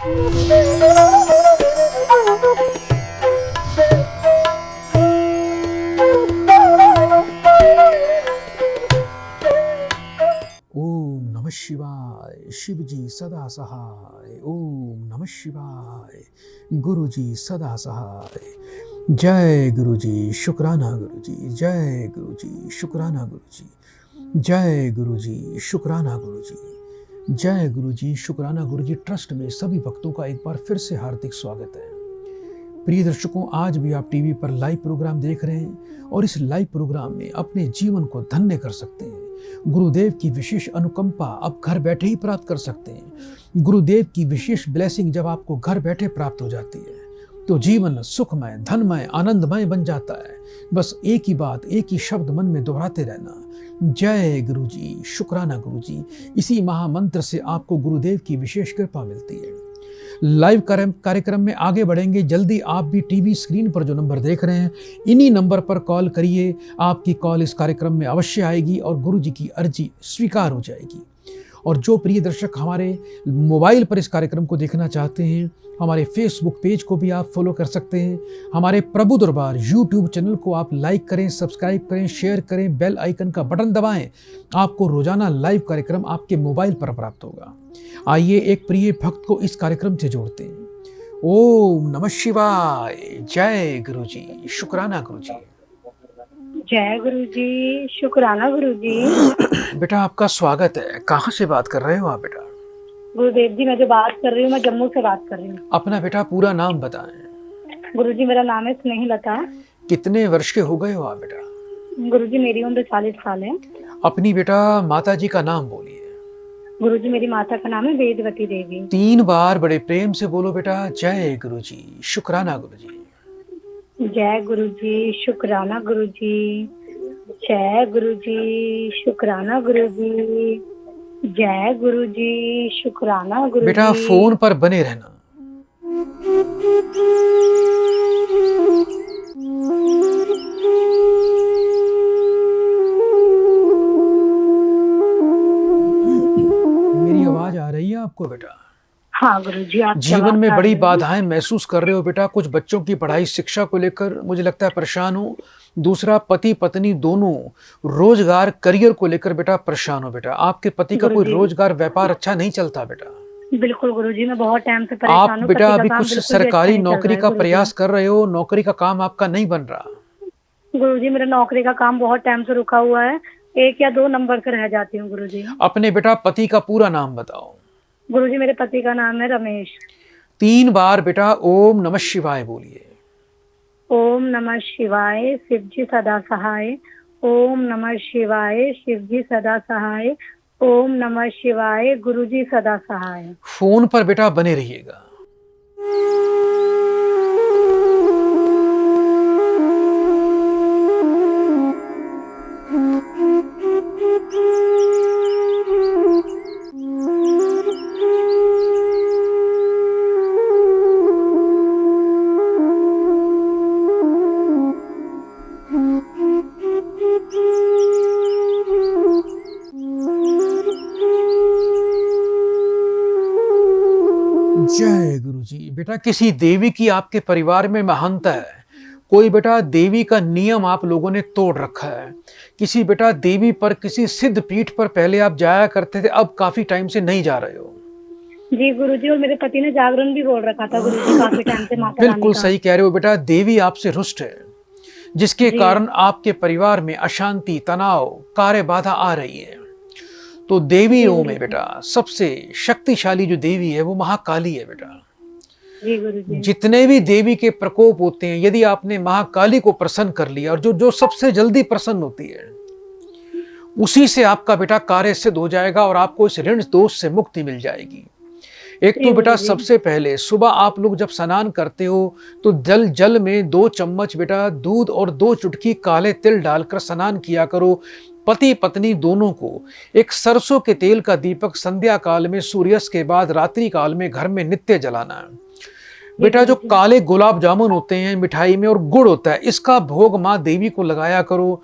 ओम नमः शिवाय। शिव जी सदा सहाय। ओम नमः शिवाय। गुरु जी सदा सहाय। जय गुरु जी, शुक्राना गुरु जी। जय गुरु जी, शुक्राना गुरु जी। जय गुरु जी, शुक्राना गुरु जी। जय गुरु जी, शुक्राना गुरु जी ट्रस्ट में सभी भक्तों का एक बार फिर से हार्दिक स्वागत है। प्रिय दर्शकों, आज भी आप टीवी पर लाइव प्रोग्राम देख रहे हैं और इस लाइव प्रोग्राम में अपने जीवन को धन्य कर सकते हैं। गुरुदेव की विशेष अनुकंपा आप घर बैठे ही प्राप्त कर सकते हैं। गुरुदेव की विशेष ब्लेसिंग जब आपको घर बैठे प्राप्त हो जाती है तो जीवन सुखमय, धनमय, आनंदमय बन जाता है। बस एक ही बात, एक ही शब्द मन में दोहराते रहना, जय गुरु जी, शुक्राना गुरु जी। इसी महामंत्र से आपको गुरुदेव की विशेष कृपा मिलती है। लाइव कार्यक्रम में आगे बढ़ेंगे। जल्दी आप भी टीवी स्क्रीन पर जो नंबर देख रहे हैं, इन्हीं नंबर पर कॉल करिए। आपकी कॉल इस कार्यक्रम में अवश्य आएगी और गुरु जी की अर्जी स्वीकार हो जाएगी। और जो प्रिय दर्शक हमारे मोबाइल पर इस कार्यक्रम को देखना चाहते हैं, हमारे फेसबुक पेज को भी आप फॉलो कर सकते हैं। हमारे प्रभु दरबार यूट्यूब चैनल को आप लाइक करें, सब्सक्राइब करें, शेयर करें, बेल आइकन का बटन दबाएं। आपको रोजाना लाइव कार्यक्रम आपके मोबाइल पर प्राप्त होगा। आइए एक प्रिय भक्त को इस कार्यक्रम से जोड़ते हैं। ओम नमः शिवाय। जय गुरु जी, शुक्राना गुरु जी। जय गुरु जी, शुक्राना गुरु जी। बेटा आपका स्वागत है। कहाँ से बात कर रहे हो आप बेटा? गुरुदेव जी, मैं जो बात कर रही हूँ, मैं जम्मू से बात कर रही हूँ। अपना बेटा पूरा नाम बताएं। गुरु जी, मेरा नाम है स्नेहलता। कितने वर्ष के हो गए हो आप बेटा? गुरु जी, मेरी उम्र 40 साल है। अपनी बेटा माता जी का नाम बोलिए। गुरु जी, मेरी माता का नाम है वेदवती देवी। 3 बार बड़े प्रेम से बोलो बेटा, जय गुरु जी, शुक्राना गुरु जी। जय गुरु जी, शुक्राना गुरु जी। जय गुरु जी, शुक्राना गुरु जी। जय गुरु जी, शुक्राना गुरु जी। बेटा फोन पर बने रहना। मेरी आवाज आ रही है आपको बेटा? हाँ गुरु जी, आप जीवन में बड़ी बाधाएं महसूस कर रहे हो बेटा। कुछ बच्चों की पढ़ाई, शिक्षा को लेकर मुझे लगता है परेशान हो। दूसरा, पति पत्नी दोनों रोजगार, करियर को लेकर बेटा परेशान हो बेटा। आपके पति का कोई रोजगार, व्यापार अच्छा नहीं चलता बेटा। बिल्कुल गुरु जी, मैं बहुत टाइम से परेशान हूँ। आप बेटा अभी कुछ सरकारी नौकरी का प्रयास कर रहे हो, नौकरी का काम आपका नहीं बन रहा। गुरु जी, मेरा नौकरी का काम बहुत टाइम से रुका हुआ है। 1 या 2 नंबर से रह जाती हूँ गुरु जी। अपने बेटा पति का पूरा नाम बताओ। गुरु जी, मेरे पति का नाम है रमेश। 3 बार बेटा ओम नमः शिवाय बोलिए। ओम नमः शिवाय, शिव जी सदा सहाय। ओम नमः शिवाय, शिव जी सदा सहाय। ओम नमः शिवाय, गुरु जी सदा सहाय। फोन पर बेटा बने रहिएगा। जय गुरु जी। बेटा किसी देवी की आपके परिवार में महानता है। कोई बेटा देवी का नियम आप लोगों ने तोड़ रखा है। किसी बेटा देवी पर, किसी सिद्ध पीठ पर पहले आप जाया करते थे, अब काफी टाइम से नहीं जा रहे हो। जी गुरुजी, और मेरे पति ने जागरण भी बोल रखा था गुरुजी काफी टाइम से माता रानी का। बिल्कुल सही कह रहे हो बेटा। देवी आपसे रुष्ट है, जिसके कारण आपके परिवार में अशांति, तनाव, कार्य बाधा आ रही है। तो देवियों में बेटा सबसे शक्तिशाली जो देवी है वो महाकाली है बेटा। जी गुरुजी। जितने भी देवी के प्रकोप होते हैं, यदि आपने महाकाली को प्रसन्न कर लिया, और जो सबसे जल्दी प्रसन्न होती है, उसी से आपका बेटा कार्य सिद्ध हो जाएगा और आपको इस ऋण दोष से मुक्ति मिल जाएगी। एक तो बेटा सबसे पहले सुबह आप लोग जब स्नान करते हो तो जल में 2 चम्मच बेटा दूध और 2 चुटकी काले तिल डालकर स्नान किया करो। पति पत्नी दोनों को एक सरसों के तेल का दीपक संध्या काल में, सूर्यास्त के बाद रात्रि काल में घर में नित्य जलाना है। बेटा जो काले गुलाब जामुन होते हैं मिठाई में और गुड़ होता है, इसका भोग माँ देवी को लगाया करो।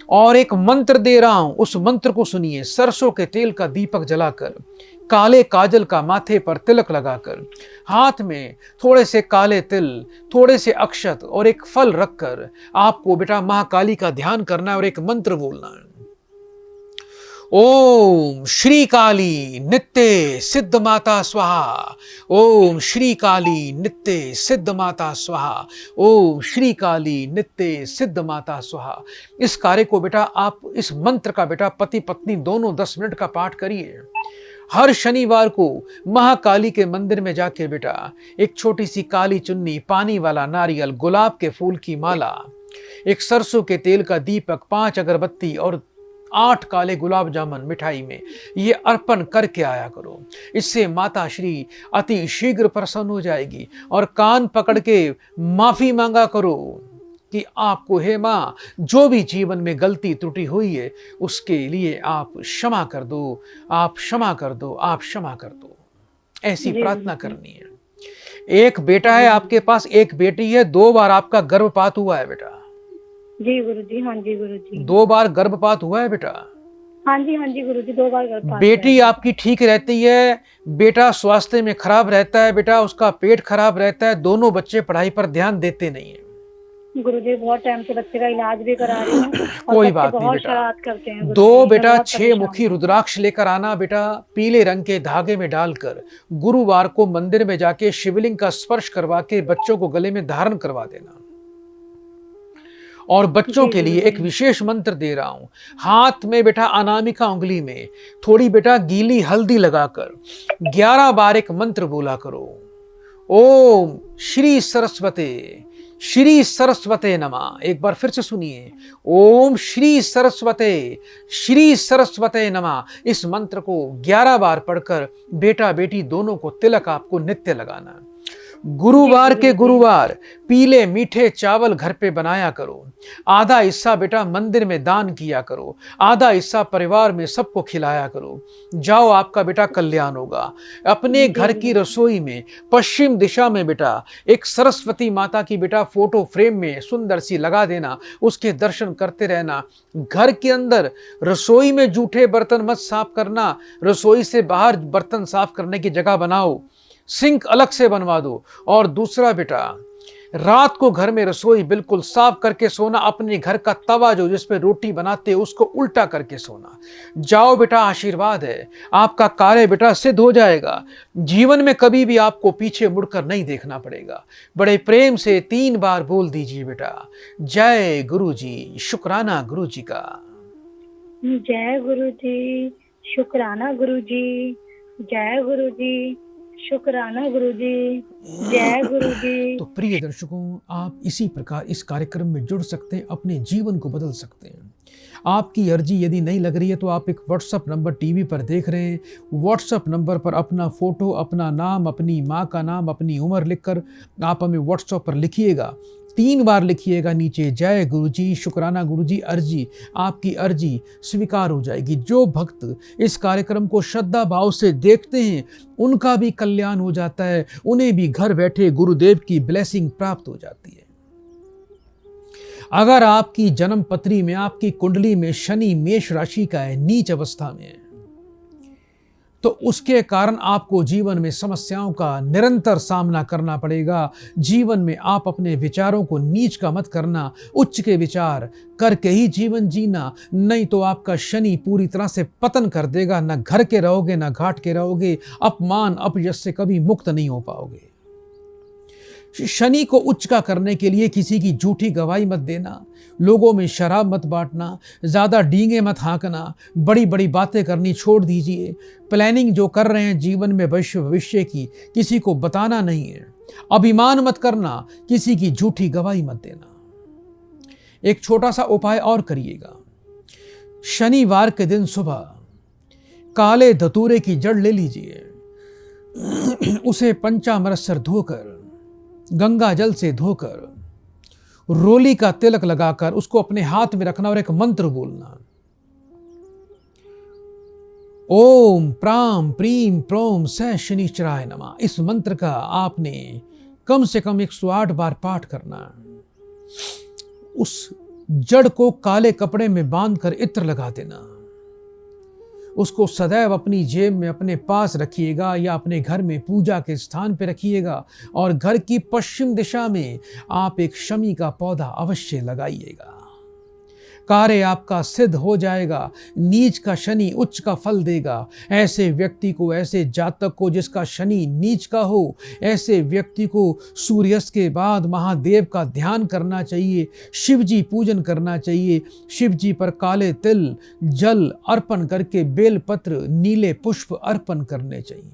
और एक मंत्र दे रहा हूं, उस मंत्र को सुनिए। सरसों के तेल का दीपक जलाकर काले काजल का माथे पर तिलक लगाकर हाथ में थोड़े से काले तिल, थोड़े से अक्षत और एक फल रखकर आपको बेटा महाकाली का ध्यान करना है और एक मंत्र बोलना है। ओम श्री काली नित्य सिद्ध माता स्वाहा, ओम श्री काली नित्य सिद्ध माता स्वाहा, ओम श्री काली नित्य सिद्ध माता स्वाहा। इस कार्य को बेटा आप इस मंत्र का बेटा पति पत्नी दोनों 10 मिनट का पाठ करिए। हर शनिवार को महाकाली के मंदिर में जाके बेटा एक छोटी सी काली चुन्नी, पानी वाला नारियल, गुलाब के फूल की माला, एक सरसों के तेल का दीपक, 5 अगरबत्ती और 8 काले गुलाब जामुन मिठाई में ये अर्पण करके आया करो। इससे माता श्री अति शीघ्र प्रसन्न हो जाएगी और कान पकड़ के माफी मांगा करो कि आपको हे माँ जो भी जीवन में गलती त्रुटि हुई है उसके लिए आप क्षमा कर दो, आप क्षमा कर दो, आप क्षमा कर दो। ऐसी प्रार्थना करनी है। एक बेटा है आपके पास, एक बेटी है, 2 बार आपका गर्भपात हुआ है बेटा। जी गुरुजी, हाँ जी गुरुजी। 2 बार गर्भपात हुआ है बेटा। हाँ जी गुरुजी, 2 बार गर्भपात। बेटी आपकी ठीक रहती है, बेटा स्वास्थ्य में खराब रहता है, बेटा उसका पेट खराब रहता है, दोनों बच्चे पढ़ाई पर ध्यान देते नहीं है। गुरुजी बहुत टाइम से बच्चे का इलाज भी करा रही हूँ। कोई बात नहीं बेटा। करते हैं 2 बेटा 6 मुखी रुद्राक्ष लेकर आना बेटा, पीले रंग के धागे में डालकर गुरुवार को मंदिर में जाके शिवलिंग का स्पर्श करवा के बच्चों को गले में धारण करवा देना। और बच्चों के लिए एक विशेष मंत्र दे रहा हूं। हाथ में बेटा अनामिका उंगली में थोड़ी बेटा गीली हल्दी लगाकर 11 बार एक मंत्र बोला करो। ओम श्री सरस्वते, श्री सरस्वते नमः। एक बार फिर से सुनिए, ओम श्री सरस्वते, श्री सरस्वते नमः। इस मंत्र को 11 बार पढ़कर बेटा बेटी दोनों को तिलक आपको नित्य लगाना। गुरुवार के गुरुवार पीले मीठे चावल घर पे बनाया करो। आधा हिस्सा बेटा मंदिर में दान किया करो, आधा हिस्सा परिवार में सबको खिलाया करो। जाओ, आपका बेटा कल्याण होगा। अपने घर की रसोई में पश्चिम दिशा में बेटा एक सरस्वती माता की बेटा फोटो फ्रेम में सुंदर सी लगा देना, उसके दर्शन करते रहना। घर के अंदर रसोई में जूठे बर्तन मत साफ करना, रसोई से बाहर बर्तन साफ करने की जगह बनाओ, सिंक अलग से बनवा दो। और दूसरा बेटा, रात को घर में रसोई बिल्कुल साफ करके सोना। अपने घर का तवा जो जिस पे रोटी बनाते उसको उल्टा करके सोना। जाओ बेटा, आशीर्वाद है, आपका कार्य बेटा सिद्ध हो जाएगा। जीवन में कभी भी आपको पीछे मुड़कर नहीं देखना पड़ेगा। बड़े प्रेम से 3 बार बोल दीजिए बेटा, जय गुरु जी, शुक्राना गुरु जी का। जय गुरु जी, शुक्राना गुरु जी, जय गुरु जी, शुक्राना गुरुजी, जय गुरुजी। तो प्रिय दर्शकों, आप इसी प्रकार इस कार्यक्रम में जुड़ सकते हैं, अपने जीवन को बदल सकते हैं। आपकी अर्जी यदि नहीं लग रही है तो आप एक व्हाट्सएप नंबर टीवी पर देख रहे हैं, व्हाट्सएप नंबर पर अपना फोटो, अपना नाम, अपनी माँ का नाम, अपनी उम्र लिखकर आप हमें व्हाट्सएप पर लिखिएगा। 3 बार लिखिएगा नीचे, जय गुरुजी, शुक्राना गुरुजी, अर्जी। आपकी अर्जी स्वीकार हो जाएगी। जो भक्त इस कार्यक्रम को श्रद्धा भाव से देखते हैं उनका भी कल्याण हो जाता है, उन्हें भी घर बैठे गुरुदेव की ब्लेसिंग प्राप्त हो जाती है। अगर आपकी जन्म पत्री में, आपकी कुंडली में शनि मेष राशि का है, नीच अवस्था में है, तो उसके कारण आपको जीवन में समस्याओं का निरंतर सामना करना पड़ेगा। जीवन में आप अपने विचारों को नीच का मत करना, उच्च के विचार करके ही जीवन जीना, नहीं तो आपका शनि पूरी तरह से पतन कर देगा। न घर के रहोगे, न घाट के रहोगे, अपमान अपयश से कभी मुक्त नहीं हो पाओगे। शनि को उच्च का करने के लिए किसी की झूठी गवाही मत देना, लोगों में शराब मत बांटना, ज़्यादा डींगे मत हाँकना, बड़ी बड़ी बातें करनी छोड़ दीजिए। प्लानिंग जो कर रहे हैं जीवन में भविष्य की, किसी को बताना नहीं है। अभिमान मत करना, किसी की झूठी गवाही मत देना। एक छोटा सा उपाय और करिएगा। शनिवार के दिन सुबह काले धतूरे की जड़ ले लीजिए, उसे पंचामृत से धोकर, गंगा जल से धोकर, रोली का तिलक लगाकर उसको अपने हाथ में रखना और एक मंत्र बोलना। ओम प्राम प्रीम प्रोम स शनिश्चराय नमः। इस मंत्र का आपने कम से कम 108 बार पाठ करना। उस जड़ को काले कपड़े में बांधकर इत्र लगा देना। उसको सदैव अपनी जेब में अपने पास रखिएगा या अपने घर में पूजा के स्थान पर रखिएगा और घर की पश्चिम दिशा में आप एक शमी का पौधा अवश्य लगाइएगा। कार्य आपका सिद्ध हो जाएगा। नीच का शनि उच्च का फल देगा। ऐसे व्यक्ति को, ऐसे जातक को जिसका शनि नीच का हो, ऐसे व्यक्ति को सूर्यास्त के बाद महादेव का ध्यान करना चाहिए, शिव जी पूजन करना चाहिए। शिव जी पर काले तिल जल अर्पण करके बेलपत्र नीले पुष्प अर्पण करने चाहिए।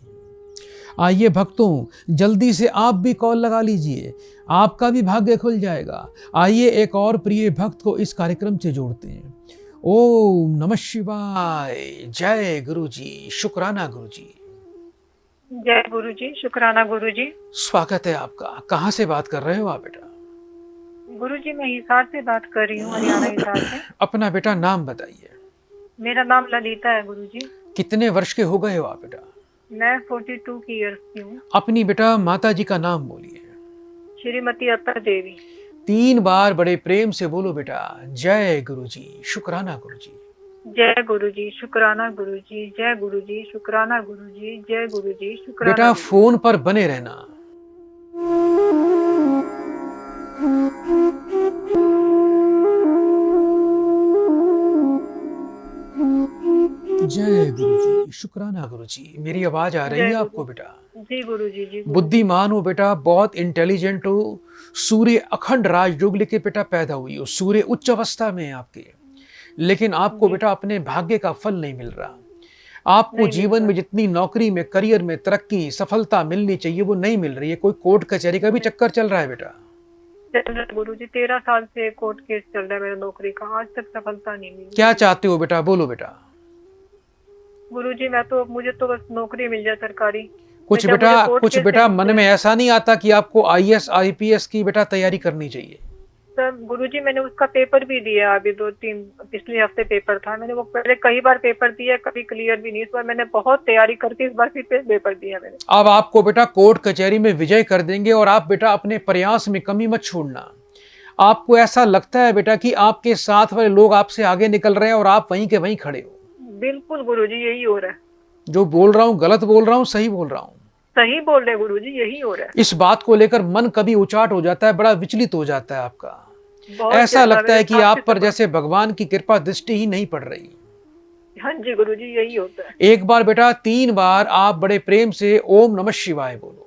आइए भक्तों, जल्दी से आप भी कॉल लगा लीजिए, आपका भी भाग्य खुल जाएगा। आइए एक और प्रिय भक्त को इस कार्यक्रम से जोड़ते हैं। ओम नमः शिवाय। जय गुरु जी, शुक्राना गुरु जी। जय गुरु जी, शुक्राना गुरु जी। स्वागत है आपका। कहाँ से बात कर रहे हो आप बेटा? गुरु जी मैं हिसार से बात कर रही हूँ, हरियाणा हिसार से। अपना बेटा नाम बताइए। मेरा नाम ललिता है गुरु जी। कितने वर्ष के हो गए हो आप बेटा? मैं 42 की ईयर्स की हूँ। अपनी बेटा माता जी का नाम बोलिए। श्रीमती अत्ता देवी। 3 बार बड़े प्रेम से बोलो बेटा। जय गुरु जी, शुक्राना गुरु जी। जय गुरु जी, शुक्राना गुरु जी। जय गुरु जी, शुक्राना गुरु जी। जय गुरु जी, शुक्राना। बेटा फोन पर बने रहना। जय गुरु जी, शुक्राना गुरु जी। मेरी आवाज आ रही है आपको बेटा? जी गुरु जी। जी बुद्धिमान हो बेटा, बहुत इंटेलिजेंट हो। सूर्य अखंड राजयोग लेके बेटा पैदा हुई हो। सूर्य उच्च अवस्था में है आपके, लेकिन आपको बेटा अपने भाग्य का फल नहीं मिल रहा। आपको जीवन में जितनी नौकरी में, करियर में तरक्की, सफलता मिलनी चाहिए वो नहीं मिल रही है। कोई कोर्ट कचहरी का भी चक्कर चल रहा है बेटा? गुरु जी 13 साल से कोर्ट केस चल रहा है मेरा नौकरी का, आज तक सफलता नहीं मिली। क्या चाहते हो बेटा, बोलो बेटा। गुरुजी मुझे तो बस नौकरी मिल जाए सरकारी। कुछ बेटा मन में ऐसा नहीं आता कि आपको IAS IPS की बेटा तैयारी करनी चाहिए? सर गुरुजी मैंने उसका पेपर भी दिया, अभी 2-3 पिछले हफ्ते पेपर था। मैंने वो पहले कई बार पेपर दिया, कभी क्लियर भी नहीं। इस बार मैंने बहुत तैयारी करके इस बार फिर पेपर दिया मैंने। अब आपको बेटा कोर्ट कचहरी में विजय कर देंगे और आप बेटा अपने प्रयास में कमी मत छोड़ना। आपको ऐसा लगता है बेटा कि आपके साथ वाले लोग आपसे आगे निकल रहे हैं और आप वहीं के वहीं खड़े हो? बिल्कुल गुरुजी यही हो रहा है। जो बोल रहा हूँ गलत बोल रहा हूँ, सही बोल रहा हूँ? सही बोल रहे गुरुजी, यही हो रहा है। इस बात को लेकर मन कभी उचाट हो जाता है, बड़ा विचलित हो जाता है आपका। ऐसा लगता है कि आप पर जैसे भगवान की कृपा दृष्टि ही नहीं पड़ रही। हाँ जी गुरुजी यही होता है। एक बार बेटा 3 बार आप बड़े प्रेम से ओम नमः शिवाय बोलो।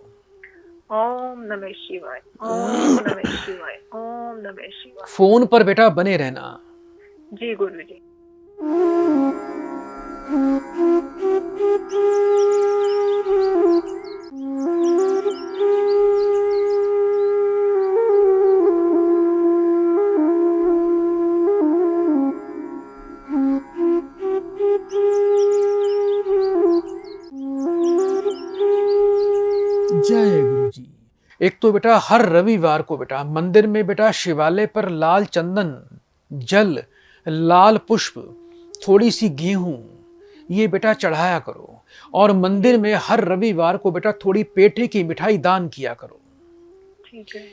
ओम नमः शिवाय, ओम नमः शिवाय, ओम नमः शिवाय। फोन पर बेटा बने रहना। जी गुरुजी। जय गुरु जी। एक तो बेटा हर रविवार को बेटा मंदिर में बेटा शिवालय पर लाल चंदन, जल, लाल पुष्प, थोड़ी सी गेहूं ये बेटा चढ़ाया करो। और मंदिर में हर रविवार को बेटा थोड़ी पेठे की मिठाई दान किया करो। ठीक है।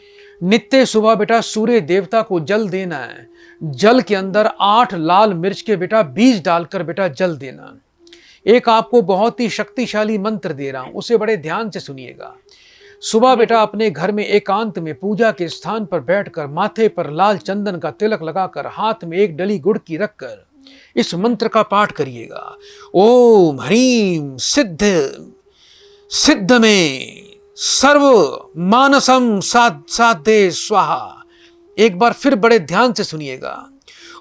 नित्य सुबह बेटा सूर्य देवता को जल देना है। जल के अंदर 8 लाल मिर्च के बेटा बीज डालकर बेटा जल देना। एक आपको बहुत ही शक्तिशाली मंत्र दे रहा हूं, उसे बड़े ध्यान से सुनिएगा। सुबह बेटा अपने घर में एकांत में पूजा के स्थान पर बैठकर माथे पर लाल चंदन का तिलक लगाकर हाथ में 1 डली गुड़ की रखकर इस मंत्र का पाठ करिएगा। ओम ह्रीम सिद्ध सिद्ध में सर्व मानसम साधे स्वाहा। एक बार फिर बड़े ध्यान से सुनिएगा।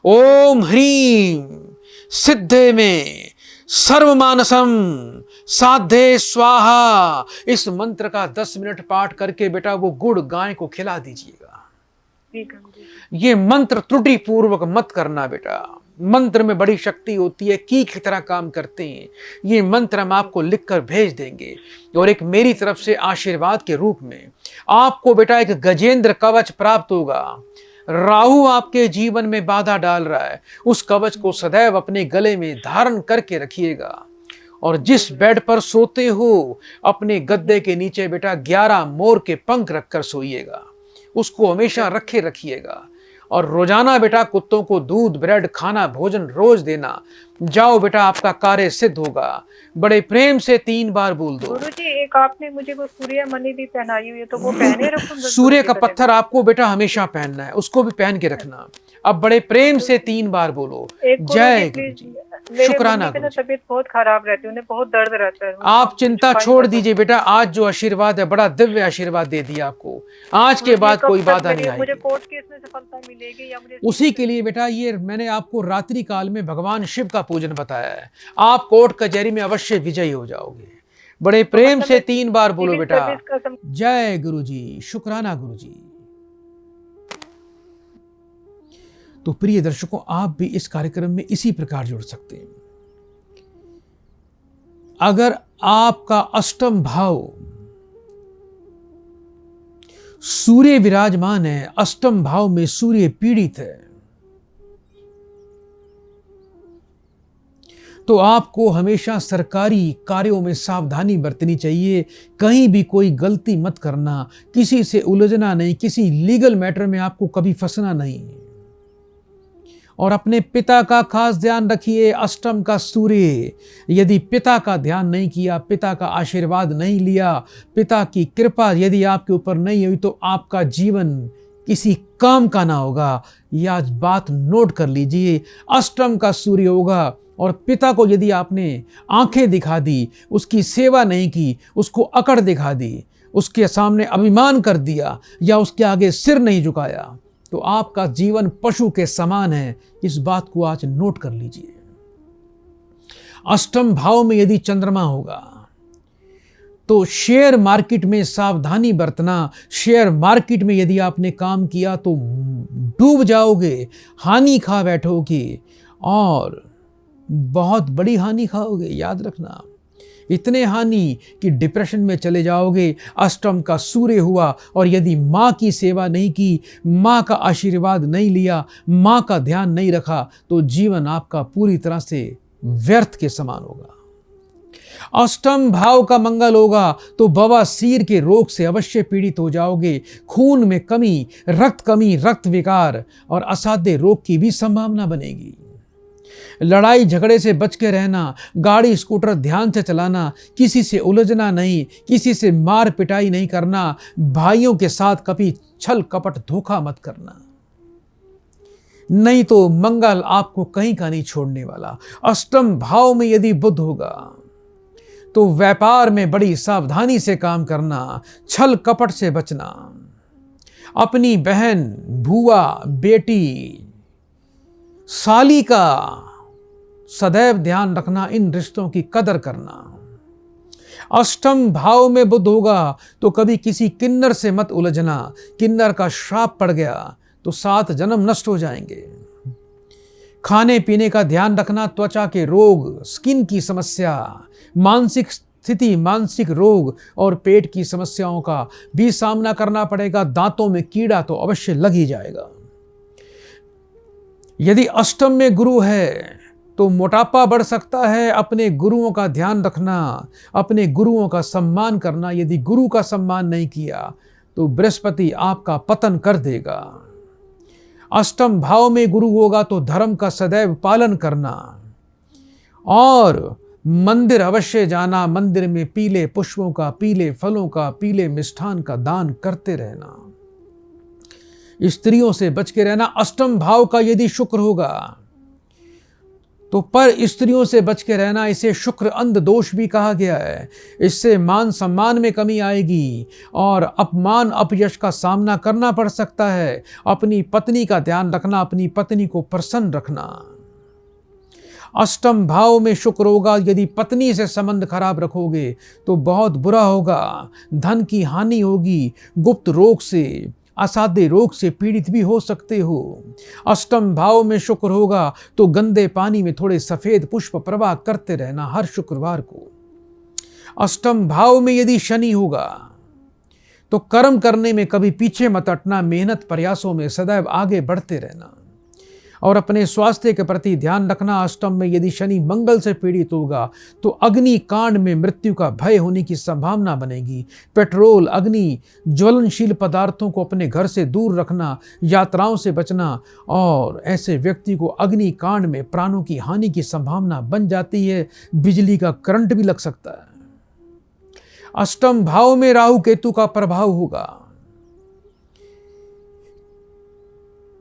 ओम ह्रीम सिद्ध में सर्वमानसम साधे स्वाहा। इस मंत्र का 10 मिनट पाठ करके बेटा वो गुड़ गाय को खिला दीजिएगा। ये मंत्र त्रुटि पूर्वक मत करना बेटा। मंत्र में बड़ी शक्ति होती है, की तरह काम करते हैं। ये मंत्र हम आपको लिखकर भेज देंगे और एक मेरी तरफ से आशीर्वाद के रूप में आपको बेटा एक गजेंद्र कवच प्राप्त होगा। राहु आपके जीवन में बाधा डाल रहा है, उस कवच को सदैव अपने गले में धारण करके रखिएगा। और जिस बेड पर सोते हो अपने गद्दे के नीचे बेटा 11 मोर के पंख रखकर सोइएगा। उसको हमेशा रखे रखिएगा। और रोजाना बेटा कुत्तों को दूध, ब्रेड, खाना, भोजन रोज देना। जाओ बेटा, आपका कार्य सिद्ध होगा। बड़े प्रेम से 3 बार बोल दो। गुरुजी, एक आपने मुझे वो सूर्य मणि भी पहनाई हुई है, तो वो पहने रखूं? सूर्य का पत्थर आपको बेटा हमेशा पहनना है, उसको भी पहन के रखना। अब बड़े प्रेम से 3 बार बोलो, जय गुरु जी, शुक्राना गुरु जी। तबीयत बहुत खराब रहती है, उन्हें बहुत दर्द रहता है। आप चिंता छोड़ दीजिए बेटा, आज जो आशीर्वाद है बड़ा दिव्य आशीर्वाद दे दिया आपको। आज के बाद कोई बाधा नहीं आएगी। मुझे कोर्ट केस में सफलता मिलेगी या मुझे? उसी के लिए बेटा ये मैंने आपको रात्रि काल में भगवान शिव का पूजन बताया है। आप कोर्ट कचहरी में अवश्य विजयी हो जाओगे। बड़े प्रेम से 3 बार बोलो बेटा, जय गुरु जी, शुक्राना गुरु जी। तो प्रिय दर्शकों, आप भी इस कार्यक्रम में इसी प्रकार जुड़ सकते हैं। अगर आपका अष्टम भाव सूर्य विराजमान है, अष्टम भाव में सूर्य पीड़ित है, तो आपको हमेशा सरकारी कार्यों में सावधानी बरतनी चाहिए। कहीं भी कोई गलती मत करना, किसी से उलझना नहीं, किसी लीगल मैटर में आपको कभी फंसना नहीं। और अपने पिता का खास ध्यान रखिए। अष्टम का सूर्य, यदि पिता का ध्यान नहीं किया, पिता का आशीर्वाद नहीं लिया, पिता की कृपा यदि आपके ऊपर नहीं हुई, तो आपका जीवन किसी काम का ना होगा। यह आज बात नोट कर लीजिए। अष्टम का सूर्य होगा और पिता को यदि आपने आंखें दिखा दी, उसकी सेवा नहीं की, उसको अकड़ दिखा दी, उसके सामने अभिमान कर दिया या उसके आगे सिर नहीं झुकाया, तो आपका जीवन पशु के समान है। इस बात को आज नोट कर लीजिए। अष्टम भाव में यदि चंद्रमा होगा तो शेयर मार्केट में सावधानी बरतना। शेयर मार्केट में यदि आपने काम किया तो डूब जाओगे, हानि खा बैठोगे और बहुत बड़ी हानि खाओगे। याद रखना, इतने हानि कि डिप्रेशन में चले जाओगे। अष्टम का सूर्य हुआ और यदि माँ की सेवा नहीं की, माँ का आशीर्वाद नहीं लिया, माँ का ध्यान नहीं रखा, तो जीवन आपका पूरी तरह से व्यर्थ के समान होगा। अष्टम भाव का मंगल होगा तो बवासीर के रोग से अवश्य पीड़ित हो जाओगे। खून में कमी, रक्त विकार और असाध्य रोग की भी संभावना बनेगी। लड़ाई झगड़े से बच के रहना, गाड़ी स्कूटर ध्यान से चलाना, किसी से उलझना नहीं, किसी से मार पिटाई नहीं करना, भाइयों के साथ कभी छल कपट धोखा मत करना, नहीं तो मंगल आपको कहीं का नहीं छोड़ने वाला। अष्टम भाव में यदि बुध होगा तो व्यापार में बड़ी सावधानी से काम करना, छल कपट से बचना, अपनी बहन, भूआ, बेटी, साली का सदैव ध्यान रखना, इन रिश्तों की कदर करना। अष्टम भाव में बुध होगा तो कभी किसी किन्नर से मत उलझना। किन्नर का श्राप पड़ गया तो 7 जन्म नष्ट हो जाएंगे। खाने पीने का ध्यान रखना। त्वचा के रोग, स्किन की समस्या, मानसिक स्थिति, मानसिक रोग और पेट की समस्याओं का भी सामना करना पड़ेगा। दांतों में कीड़ा तो अवश्य लग ही जाएगा। यदि अष्टम में गुरु है तो मोटापा बढ़ सकता है। अपने गुरुओं का ध्यान रखना, अपने गुरुओं का सम्मान करना। यदि गुरु का सम्मान नहीं किया तो बृहस्पति आपका पतन कर देगा। अष्टम भाव में गुरु होगा तो धर्म का सदैव पालन करना और मंदिर अवश्य जाना। मंदिर में पीले पुष्पों का, पीले फलों का, पीले मिष्ठान का दान करते रहना। स्त्रियों से बच के रहना। अष्टम भाव का यदि शुक्र होगा तो पर स्त्रियों से बच के रहना। इसे शुक्र अंध दोष भी कहा गया है। इससे मान सम्मान में कमी आएगी और अपमान अपयश का सामना करना पड़ सकता है। अपनी पत्नी का ध्यान रखना, अपनी पत्नी को प्रसन्न रखना। अष्टम भाव में शुक्र होगा, यदि पत्नी से संबंध खराब रखोगे तो बहुत बुरा होगा। धन की हानि होगी। गुप्त रोग से, असाध्य रोग से पीड़ित भी हो सकते हो। अष्टम भाव में शुक्र होगा तो गंदे पानी में थोड़े सफेद पुष्प प्रवाह करते रहना हर शुक्रवार को। अष्टम भाव में यदि शनि होगा तो कर्म करने में कभी पीछे मत हटना। मेहनत प्रयासों में सदैव आगे बढ़ते रहना। और अपने स्वास्थ्य के प्रति ध्यान रखना। अष्टम में यदि शनि मंगल से पीड़ित होगा तो अग्निकांड में मृत्यु का भय होने की संभावना बनेगी। पेट्रोल, अग्नि, ज्वलनशील पदार्थों को अपने घर से दूर रखना, यात्राओं से बचना, और ऐसे व्यक्ति को अग्निकांड में प्राणों की हानि की संभावना बन जाती है। बिजली का करंट भी लग सकता है। अष्टम भाव में राहु केतु का प्रभाव होगा।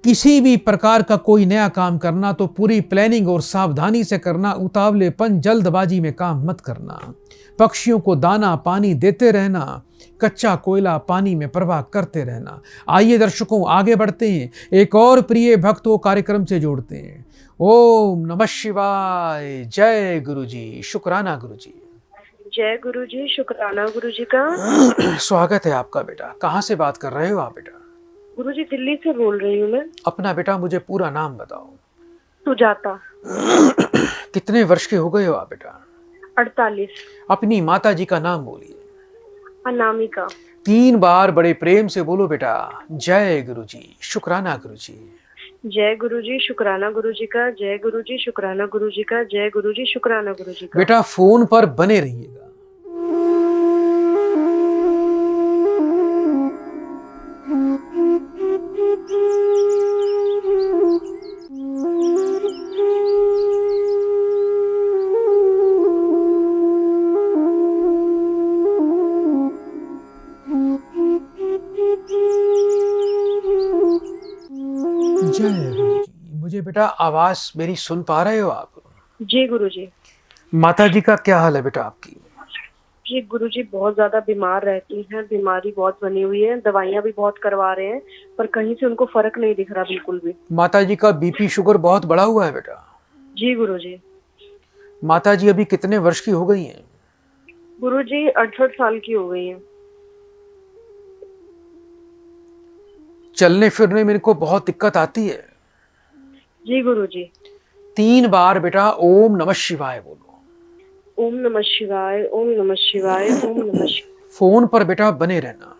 किसी भी प्रकार का कोई नया काम करना तो पूरी प्लानिंग और सावधानी से करना। उतावलेपन, जल्दबाजी में काम मत करना। पक्षियों को दाना पानी देते रहना। कच्चा कोयला पानी में प्रवाह करते रहना। आइए दर्शकों, आगे बढ़ते हैं। एक और प्रिय भक्त को कार्यक्रम से जोड़ते हैं। ओम नमः शिवाय। जय गुरु जी, शुक्राना गुरु जी। जय गुरु जी, शुक्राना गुरु जी का। स्वागत है आपका बेटा। कहाँ से बात कर रहे हो आप बेटा? गुरु जी, दिल्ली से बोल रही हूँ मैं। अपना बेटा मुझे पूरा नाम बताओ। सुजाता। कितने वर्ष के हो गए हो आप बेटा? 48। अपनी माता जी का नाम बोलिए। अनामिका। 3 बार बड़े प्रेम से बोलो बेटा। जय गुरु जी, शुक्राना गुरु जी। जय गुरु जी, शुक्राना गुरु जी का। जय गुरु जी, शुक्राना गुरु जी का। जय गुरु जी, शुक्राना गुरु जी का। बेटा फोन पर बने रहिएगा। जय गुरु जी। मुझे बेटा आवाज मेरी सुन पा रहे हो आप? जी गुरु जी। माता जी का क्या हाल है बेटा आपकी? जी गुरु जी, बहुत ज्यादा बीमार रहती हैं। बीमारी बहुत बनी हुई है। दवाइयाँ भी बहुत करवा रहे हैं, पर कहीं से उनको फर्क नहीं दिख रहा बिल्कुल भी। माता जी का बीपी शुगर बहुत बढ़ा हुआ है बेटा? जी गुरु जी। माता जी अभी कितने वर्ष की हो गई हैं? गुरु जी 68 साल की हो गई हैं। चलने फिरने में इनको बहुत दिक्कत आती है? जी गुरु जी। 3 बार बेटा ओम नमः शिवाय बोलो। ओम नमः शिवाय, ओम नमः शिवाय, ओम नमः शिवाय। फोन पर बेटा बने रहना।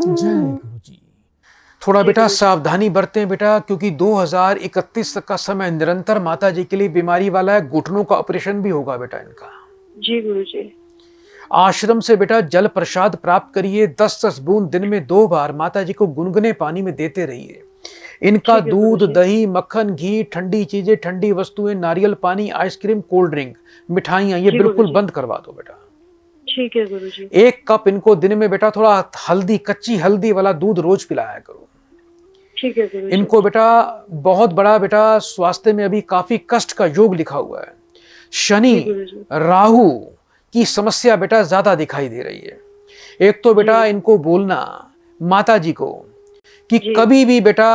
जय गुरु जी। थोड़ा बेटा सावधानी बरतें बेटा, क्योंकि 2031 तक का समय निरंतर माता जी के लिए बीमारी वाला है। घुटनों का ऑपरेशन भी होगा बेटा इनका। जी गुरु जी। आश्रम से बेटा जल प्रसाद प्राप्त करिए। 10-10 बूंद दिन में 2 बार माता जी को गुनगुने पानी में देते रहिए। इनका दूध, दही, मक्खन, घी, ठंडी चीजें, ठंडी वस्तुएं, नारियल पानी, आइसक्रीम, कोल्ड ड्रिंक, मिठाइयां, ये बिल्कुल बंद करवा दो बेटा। ठीक है गुरु जी। 1 कप इनको दिन में बेटा थोड़ा हल्दी, कच्ची हल्दी वाला दूध रोज पिलाया करो। ठीक है गुरु जी। इनको बेटा बहुत बड़ा बेटा स्वास्थ्य में अभी काफी कष्ट का योग लिखा हुआ है। शनि, राहु की समस्या बेटा ज्यादा दिखाई दे रही है। एक तो बेटा इनको बोलना माता जी को कि कभी भी बेटा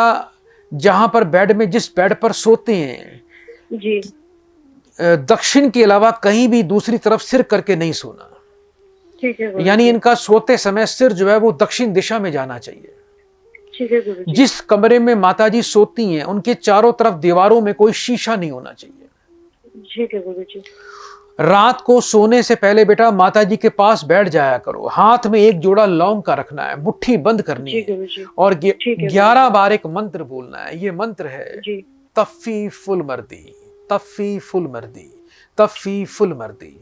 जहां पर बेड में, जिस बेड पर सोते हैं जी, दक्षिण के अलावा कहीं भी दूसरी तरफ सिर करके नहीं सोना। ठीक है। यानी इनका सोते समय सिर जो है वो दक्षिण दिशा में जाना चाहिए। ठीक है गुरु जी। जिस कमरे में माताजी सोती हैं उनके चारों तरफ दीवारों में कोई शीशा नहीं होना चाहिए। ठीक है गुरु जी। रात को सोने से पहले बेटा माताजी के पास बैठ जाया करो। हाथ में 1 जोड़ा लौंग का रखना है, मुट्ठी बंद करनी है और 11 बार एक मंत्र बोलना है। ये मंत्र है तफ़ी फुल मर्दी, तफ़ी फुल मर्दी, तफ़ी फुल मर्दी।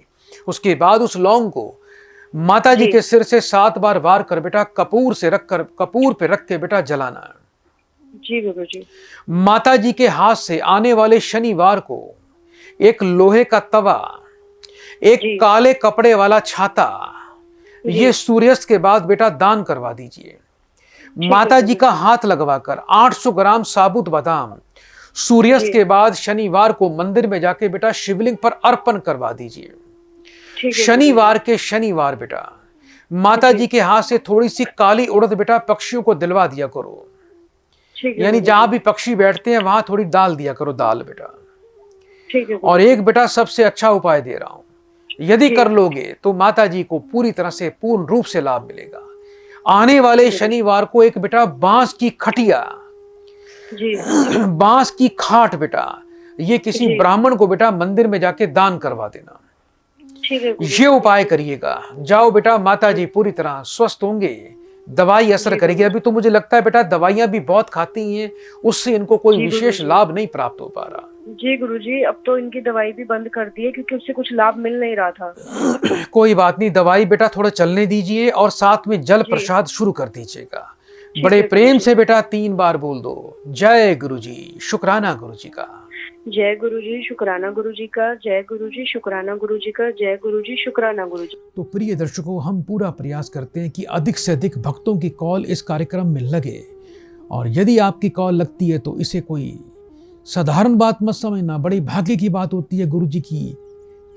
उसके बाद उस लौंग को माता जी के सिर से 7 बार वार कर बेटा कपूर पे रख के बेटा जलाना है। जी गुरु जी। माता जी के हाथ से आने वाले शनिवार को एक लोहे का तवा, एक काले कपड़े वाला छाता, ये सूर्यास्त के बाद बेटा दान करवा दीजिए। माता जी का हाथ लगवाकर 800 ग्राम साबुत बादाम सूर्यास्त के बाद शनिवार को मंदिर में जाके बेटा शिवलिंग पर अर्पण करवा दीजिए। शनिवार के शनिवार बेटा माता जी के हाथ से थोड़ी सी काली उड़द बेटा पक्षियों को दिलवा दिया करो। यानी जहां भी पक्षी बैठते हैं वहां थोड़ी दाल दिया करो, दाल बेटा। ठीक है और एक बेटा सबसे अच्छा उपाय दे रहा हूं, यदि कर लोगे तो माता जी को पूरी तरह से पूर्ण रूप से लाभ मिलेगा। आने वाले शनिवार को एक बेटा बांस की खटिया, जी बांस की खाट बेटा, ये किसी जी। ब्राह्मण को बेटा मंदिर में जाके दान करवा देना। ठीक है गुरु ये उपाय करिएगा, जाओ बेटा, माता जी पूरी तरह स्वस्थ होंगे। दवाई असर जी करेगी। अभी तो मुझे लगता है बेटा दवाइयां भी बहुत खाती हैं, उससे इनको कोई जी विशेष गुरुजी। लाभ नहीं प्राप्त हो पा रहा। जी गुरुजी, अब तो इनकी दवाई भी बंद कर दी है क्योंकि उससे कुछ लाभ मिल नहीं रहा था। कोई बात नहीं, दवाई बेटा थोड़ा चलने दीजिए और साथ में जल जी प्रसाद शुरू कर दीजिएगा। ठीक बड़े है प्रेम गुरुजी। से बेटा 3 बार बोल दो, जय गुरुजी, शुक्राना गुरुजी का। जय गुरुजी, शुक्राना गुरुजी का। जय गुरुजी, शुक्राना गुरुजी का। जय गुरुजी, शुक्राना गुरुजी। तो प्रिय दर्शकों, हम पूरा प्रयास करते हैं कि अधिक से अधिक भक्तों की कॉल इस कार्यक्रम में लगे, और यदि आपकी कॉल लगती है तो इसे कोई साधारण बात मत समझना, बड़ी भाग्य की बात होती है गुरु जी की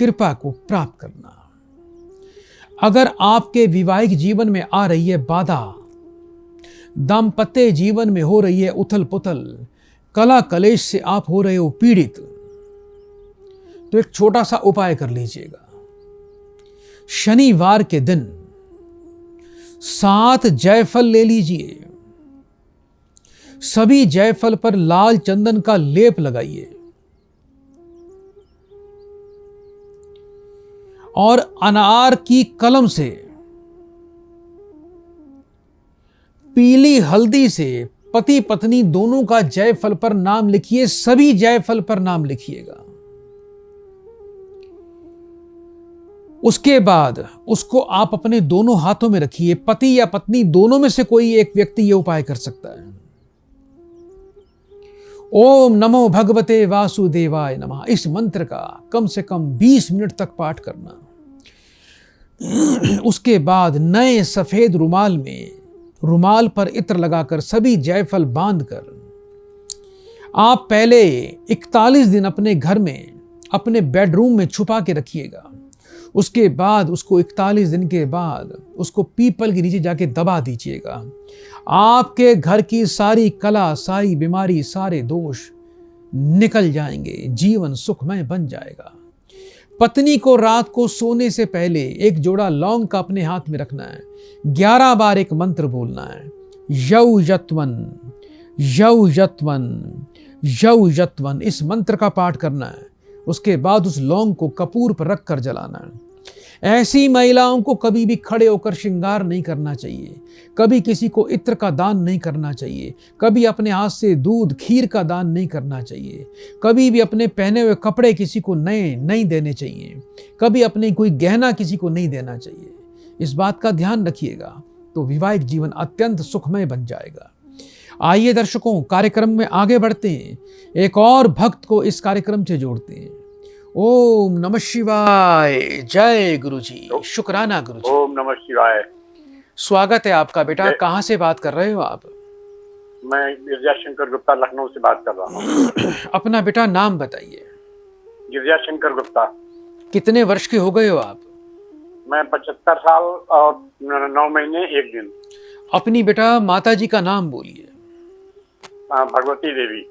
कृपा को प्राप्त करना। अगर आपके वैवाहिक जीवन में आ रही है बाधा, दाम्पत्य जीवन में हो रही है उथल पुथल, कला कलेश से आप हो रहे हो पीड़ित, तो एक छोटा सा उपाय कर लीजिएगा। शनिवार के दिन 7 जायफल ले लीजिए, सभी जायफल पर लाल चंदन का लेप लगाइए और अनार की कलम से पीली हल्दी से पति पत्नी दोनों का जायफल पर नाम लिखिए, सभी जायफल पर नाम लिखिएगा। उसके बाद उसको आप अपने दोनों हाथों में रखिए। पति या पत्नी दोनों में से कोई एक व्यक्ति यह उपाय कर सकता है। ओम नमो भगवते वासुदेवाय नमः, इस मंत्र का कम से कम 20 मिनट तक पाठ करना। उसके बाद नए सफेद रुमाल में, रुमाल पर इत्र लगाकर सभी जायफल बांधकर आप पहले 41 दिन अपने घर में अपने बेडरूम में छुपा के रखिएगा। उसके बाद उसको 41 दिन के बाद उसको पीपल के नीचे जाके दबा दीजिएगा। आपके घर की सारी कला, सारी बीमारी, सारे दोष निकल जाएंगे, जीवन सुखमय बन जाएगा। पत्नी को रात को सोने से पहले एक जोड़ा लौंग का अपने हाथ में रखना है। 11 बार एक मंत्र बोलना है, यौ यत्वन यौ यत्वन यौ यत्वन, इस मंत्र का पाठ करना है। उसके बाद उस लौंग को कपूर पर रख कर जलाना है। ऐसी महिलाओं को कभी भी खड़े होकर श्रृंगार नहीं करना चाहिए, कभी किसी को इत्र का दान नहीं करना चाहिए, कभी अपने हाथ से दूध खीर का दान नहीं करना चाहिए, कभी भी अपने पहने हुए कपड़े किसी को नए नहीं देने चाहिए, कभी अपने कोई गहना किसी को नहीं देना चाहिए। इस बात का ध्यान रखिएगा, तो वैवाहिक जीवन अत्यंत सुखमय बन जाएगा। आइए दर्शकों, कार्यक्रम में आगे बढ़ते हैं, एक और भक्त को इस कार्यक्रम से जोड़ते हैं। ओम नमः शिवाय, जय गुरुजी, शुक्राना गुरुजी। ओम नमः शिवाय। स्वागत है आपका बेटा, कहाँ से बात कर रहे हो आप? मैं गिरजा शंकर गुप्ता लखनऊ से बात कर रहा हूँ। अपना बेटा नाम बताइए। गिरजा शंकर गुप्ता। कितने वर्ष के हो गए हो आप? मैं 75 साल और 9 महीने 1 दिन। अपनी बेटा माता जी का नाम बोलिए। भगवती देवी।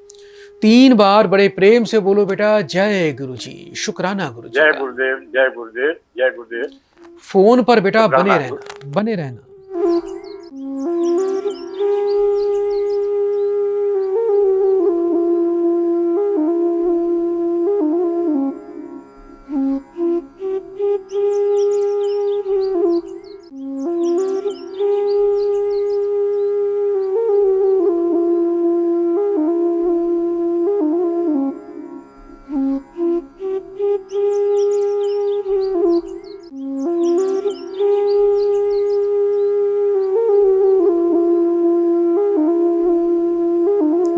3 बार बड़े प्रेम से बोलो बेटा, जय गुरुजी, शुक्राना गुरुजी। जय गुरुदेव, जय गुरुदेव, जय गुरुदेव। फोन पर बेटा बने रहना, बने रहना।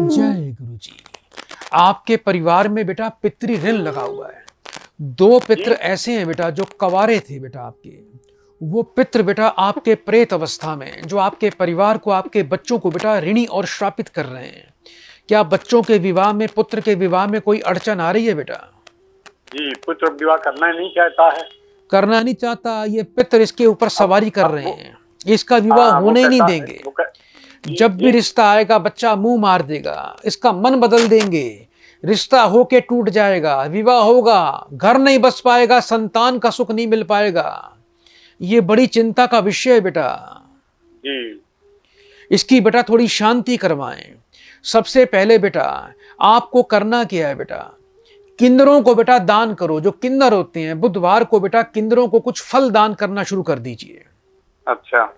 जय गुरुजी। आपके परिवार में बेटा पितृ ऋण लगा हुआ है। 2 पितृ ऐसे हैं बेटा जो कवारे थे बेटा आपके। वो पितृ बेटा आपके प्रेत अवस्था में, जो आपके परिवार को, आपके बच्चों को बेटा ऋणी और श्रापित कर रहे हैं। क्या बच्चों के विवाह में, पुत्र के विवाह में कोई अड़चन आ रही है बेटा? जी, पुत्र विवाह करना नहीं चाहता है। करना नहीं चाहता। ये पितृ इसके ऊपर सवारी कर रहे हैं, इसका विवाह होने ही नहीं देंगे। जब भी रिश्ता आएगा बच्चा मुंह मार देगा, इसका मन बदल देंगे। रिश्ता होके टूट जाएगा, विवाह होगा, घर नहीं बस पाएगा, संतान का सुख नहीं मिल पाएगा। ये बड़ी चिंता का विषय है बेटा। जी इसकी बेटा थोड़ी शांति करवाएं। सबसे पहले बेटा आपको करना क्या है बेटा, किन्नरों को बेटा दान करो। जो किन्नर होते हैं, बुधवार को बेटा किन्नरों को कुछ फल दान करना शुरू कर दीजिए। अच्छा।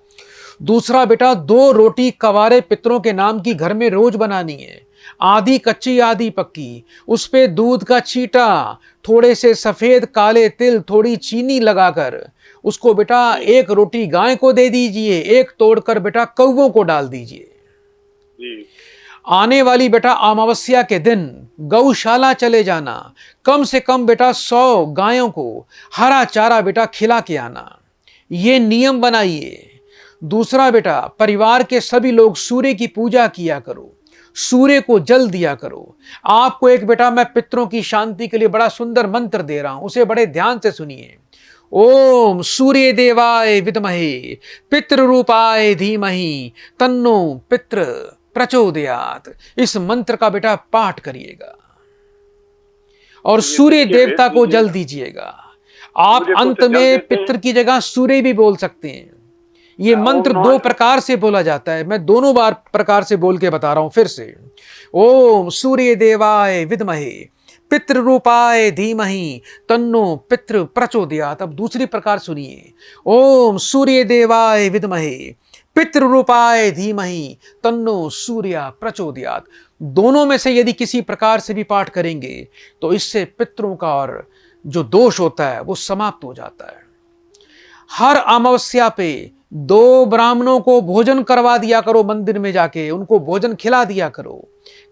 दूसरा बेटा 2 रोटी कवारे पितरों के नाम की घर में रोज बनानी है, आधी कच्ची आधी पक्की। उस पे दूध का छींटा, थोड़े से सफेद काले तिल, थोड़ी चीनी लगाकर उसको बेटा 1 रोटी गाय को दे दीजिए, 1 तोड़कर बेटा कौवों को डाल दीजिए। जी आने वाली बेटा अमावस्या के दिन गौशाला चले जाना, कम से कम बेटा 100 गायों को हरा चारा बेटा खिला के आना, ये नियम बनाइए। दूसरा बेटा परिवार के सभी लोग सूर्य की पूजा किया करो, सूर्य को जल दिया करो। आपको एक बेटा मैं पितरों की शांति के लिए बड़ा सुंदर मंत्र दे रहा हूं, उसे बड़े ध्यान से सुनिए। ओम सूर्य देवाय विद्महे पितृरूपाय धीमहि तन्नो पितृ प्रचोदयात। इस मंत्र का बेटा पाठ करिएगा और सूर्य देवता को जल दीजिएगा। आप अंत में पितृ की जगह सूर्य भी बोल सकते हैं। ये मंत्र 2 प्रकार से बोला जाता है, मैं दोनों बार प्रकार से बोल के बता रहा हूं फिर से। ओम सूर्य देवाय विद्महे पितृरूपाय धीमहि तन्नो पितृ प्रचोदयात। अब दूसरी प्रकार सुनिए। ओम सूर्य देवाय विद्महे पितृरूपाय धीमहि तन्नो सूर्य प्रचोदयात। दोनों में से यदि किसी प्रकार से भी पाठ करेंगे तो इससे पितरों का और जो दोष होता है वो समाप्त हो जाता है। हर अमावस्या पे 2 ब्राह्मणों को भोजन करवा दिया करो, मंदिर में जाके उनको भोजन खिला दिया करो,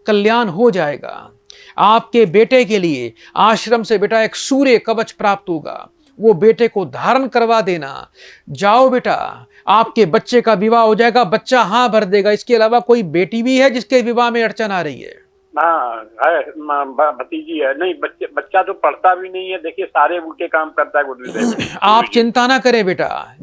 कल्याण हो जाएगा। आपके बेटे के लिए आश्रम से बेटा एक सूर्य कवच प्राप्त होगा, वो बेटे को धारण करवा देना। जाओ बेटा, आपके बच्चे का विवाह हो जाएगा, बच्चा हाँ भर देगा। इसके अलावा कोई बेटी भी है जिसके विवाह में अड़चन आ रही है? भतीजी है। नहीं, बच्चा तो पढ़ता भी नहीं है, देखिए सारे उल्टे काम करता है गुरुदेव। आप चिंता ना करें बेटा,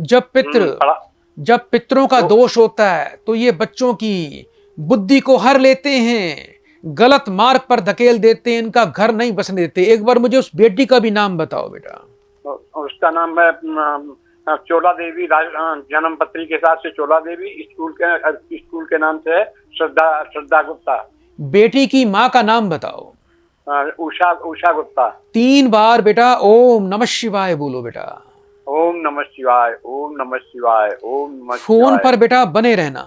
जब पितरों का दोष होता है तो ये बच्चों की बुद्धि को हर लेते हैं, गलत मार्ग पर धकेल देते हैं, इनका घर नहीं बसने देते। एक बार मुझे उस बेटी का भी नाम बताओ बेटा। उसका नाम है चोला देवी, जन्म पत्री के साथ से चोला देवी, स्कूल के नाम से है श्रद्धा गुप्ता। बेटी की माँ का नाम बताओ। उषा गुप्ता। 3 बार बेटा ओम नमः शिवाय बोलो बेटा। ओम नमः शिवाय, ओम नमः शिवाय, ओम नमः शिवाय। फोन पर बेटा बने रहना।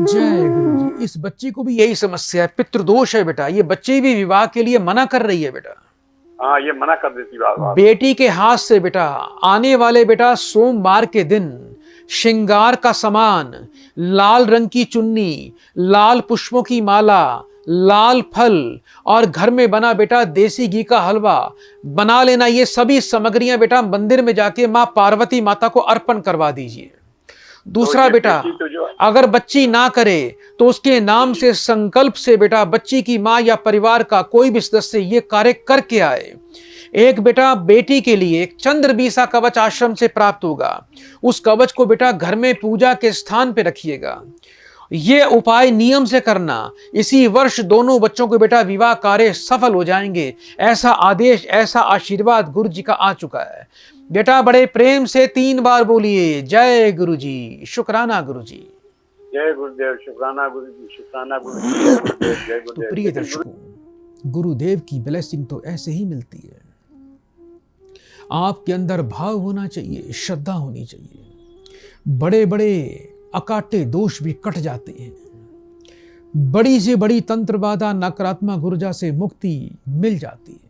जय गुरु जी। इस बच्ची को भी यही समस्या है, पितृदोष है बेटा। ये बच्ची भी विवाह के लिए मना कर रही है बेटा। हाँ, ये मना कर देती बात। बेटी के हाथ से बेटा आने वाले बेटा सोमवार के दिन श्रृंगार का सामान, लाल रंग की चुन्नी, लाल पुष्पों की माला, लाल फल और घर में बना बेटा देसी घी का हलवा बना लेना। ये सभी सामग्रियां बेटा मंदिर में जाके मां पार्वती माता को अर्पण करवा दीजिए। दूसरा बेटा, अगर बच्ची ना करे तो उसके नाम से संकल्प से बेटा बच्ची की मां या परिवार का कोई भी सदस्य ये कार्य करके आए। एक बेटा बेटी के लिए एक चंद्रबीसा कवच आश्रम से प्राप्त होगा। उस कवच को बेटा घर में पूजा के स्थान पे रखिएगा। ये उपाय नियम से करना। इसी वर्ष दोनों बच्चों को बेटा विवाह कार्य सफल हो जाएंगे। ऐसा आदेश, ऐसा आशीर्वाद गुरु जी का आ चुका है। बेटा बड़े प्रेम से 3 बार बोलिए, जय गुरु जी, शुक्राना गुरु जी। जय गुरुदेव, शुक्राना गुरु जी, शुक्राना गुरु जी, जय गुरुदेव, जय गुरुदेव। तो प्रिय दर्शकों, गुरुदेव की ब्लेसिंग तो ऐसे ही मिलती है। आपके अंदर भाव होना चाहिए, श्रद्धा होनी चाहिए। बड़े बड़े अकाटे दोष भी कट जाते हैं। बड़ी से बड़ी तंत्र बाधा, नकारात्मक ऊर्जा से मुक्ति मिल जाती है।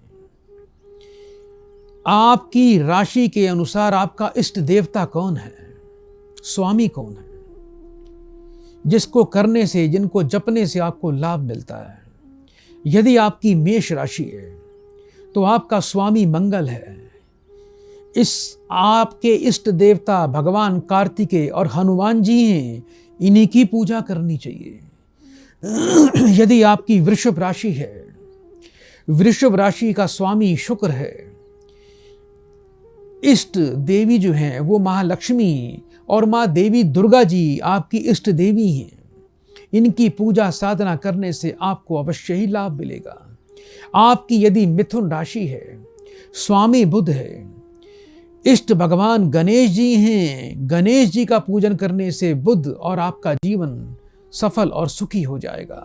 आपकी राशि के अनुसार आपका इष्ट देवता कौन है, स्वामी कौन है, जिसको करने से, जिनको जपने से आपको लाभ मिलता है। यदि आपकी मेष राशि है तो आपका स्वामी मंगल है। इस आपके इष्ट देवता भगवान कार्तिकेय और हनुमान जी हैं, इन्हीं की पूजा करनी चाहिए। यदि आपकी वृषभ राशि है, वृषभ राशि का स्वामी शुक्र है, इष्ट देवी जो है वो महालक्ष्मी और माँ देवी दुर्गा जी आपकी इष्ट देवी हैं। इनकी पूजा साधना करने से आपको अवश्य ही लाभ मिलेगा। आपकी यदि मिथुन राशि है, स्वामी बुध है, इष्ट भगवान गणेश जी हैं, गणेश जी का पूजन करने से बुध और आपका जीवन सफल और सुखी हो जाएगा।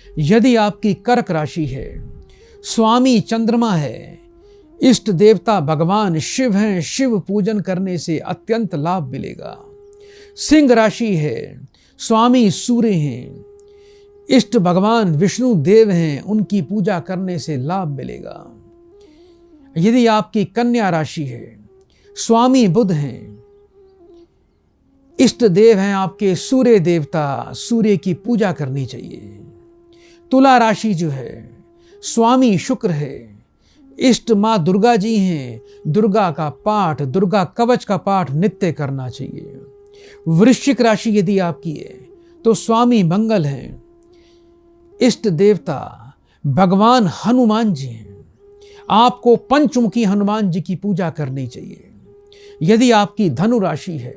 यदि आपकी कर्क राशि है, स्वामी चंद्रमा है, इष्ट देवता भगवान शिव हैं, शिव पूजन करने से अत्यंत लाभ मिलेगा। सिंह राशि है, स्वामी सूर्य हैं, इष्ट भगवान विष्णु देव हैं, उनकी पूजा करने से लाभ मिलेगा। यदि आपकी कन्या राशि है, स्वामी बुध हैं, इष्ट देव हैं आपके सूर्य देवता, सूर्य की पूजा करनी चाहिए। तुला राशि जो है, स्वामी शुक्र है, इष्ट माँ दुर्गा जी हैं, दुर्गा का पाठ, दुर्गा कवच का पाठ नित्य करना चाहिए। वृश्चिक राशि यदि आपकी है तो स्वामी मंगल हैं, इष्ट देवता भगवान हनुमान जी हैं, आपको पंचमुखी हनुमान जी की पूजा करनी चाहिए। यदि आपकी धनु राशि है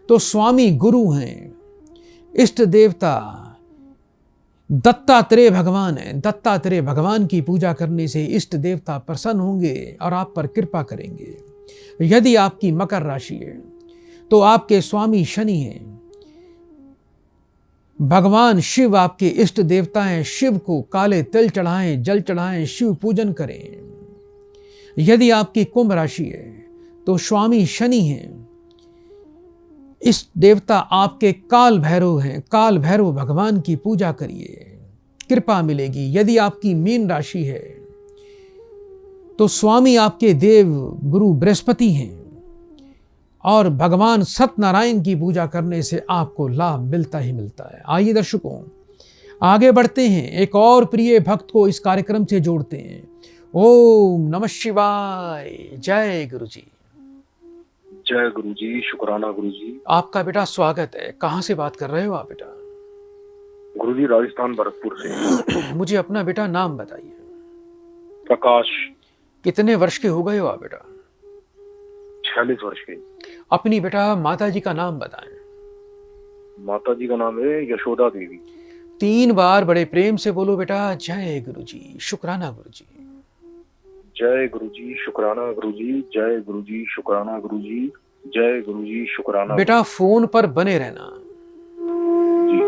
तो स्वामी गुरु हैं, इष्ट देवता दत्तात्रेय भगवान है, दत्तात्रेय भगवान की पूजा करने से इष्ट देवता प्रसन्न होंगे और आप पर कृपा करेंगे। यदि आपकी मकर राशि है तो आपके स्वामी शनि हैं, भगवान शिव आपके इष्ट देवता हैं, शिव को काले तिल चढ़ाएं, जल चढ़ाएं, शिव पूजन करें। यदि आपकी कुंभ राशि है तो स्वामी शनि हैं, इस देवता आपके काल भैरव हैं, काल भैरव भगवान की पूजा करिए, कृपा मिलेगी। यदि आपकी मीन राशि है तो स्वामी आपके देव गुरु बृहस्पति हैं और भगवान सत्यनारायण की पूजा करने से आपको लाभ मिलता ही मिलता है। आइए दर्शकों, आगे बढ़ते हैं, एक और प्रिय भक्त को इस कार्यक्रम से जोड़ते हैं। ओम नमः शिवाय। जय गुरु जी। जय गुरु जी, शुक्राना गुरु जी। आपका बेटा स्वागत है। कहाँ से बात कर रहे हो आप बेटा? गुरु जी राजस्थान भरतपुर से। मुझे अपना बेटा नाम बताइए। प्रकाश। कितने वर्ष के हो गए हो आप बेटा? 46 वर्ष के। अपनी बेटा माता जी का नाम बताएं। माता जी का नाम है यशोदा देवी। 3 बार बड़े प्रेम से बोलो बेटा। जय गुरु जी, शुक्राना गुरु जी। जय गुरु जी, शुक्राना गुरु जी। जय गुरु जी, शुक्राना गुरु जी। जय गुरु जी, शुक्राना। बेटा फोन पर बने रहना जी।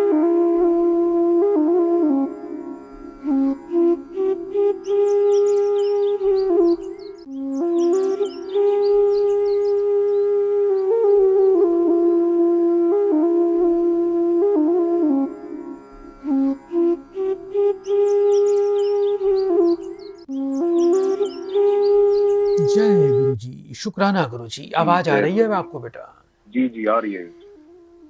जय गुरु जी, शुक्राना गुरु जी। आवाज आ रही है आपको बेटा? जी जी आ रही है।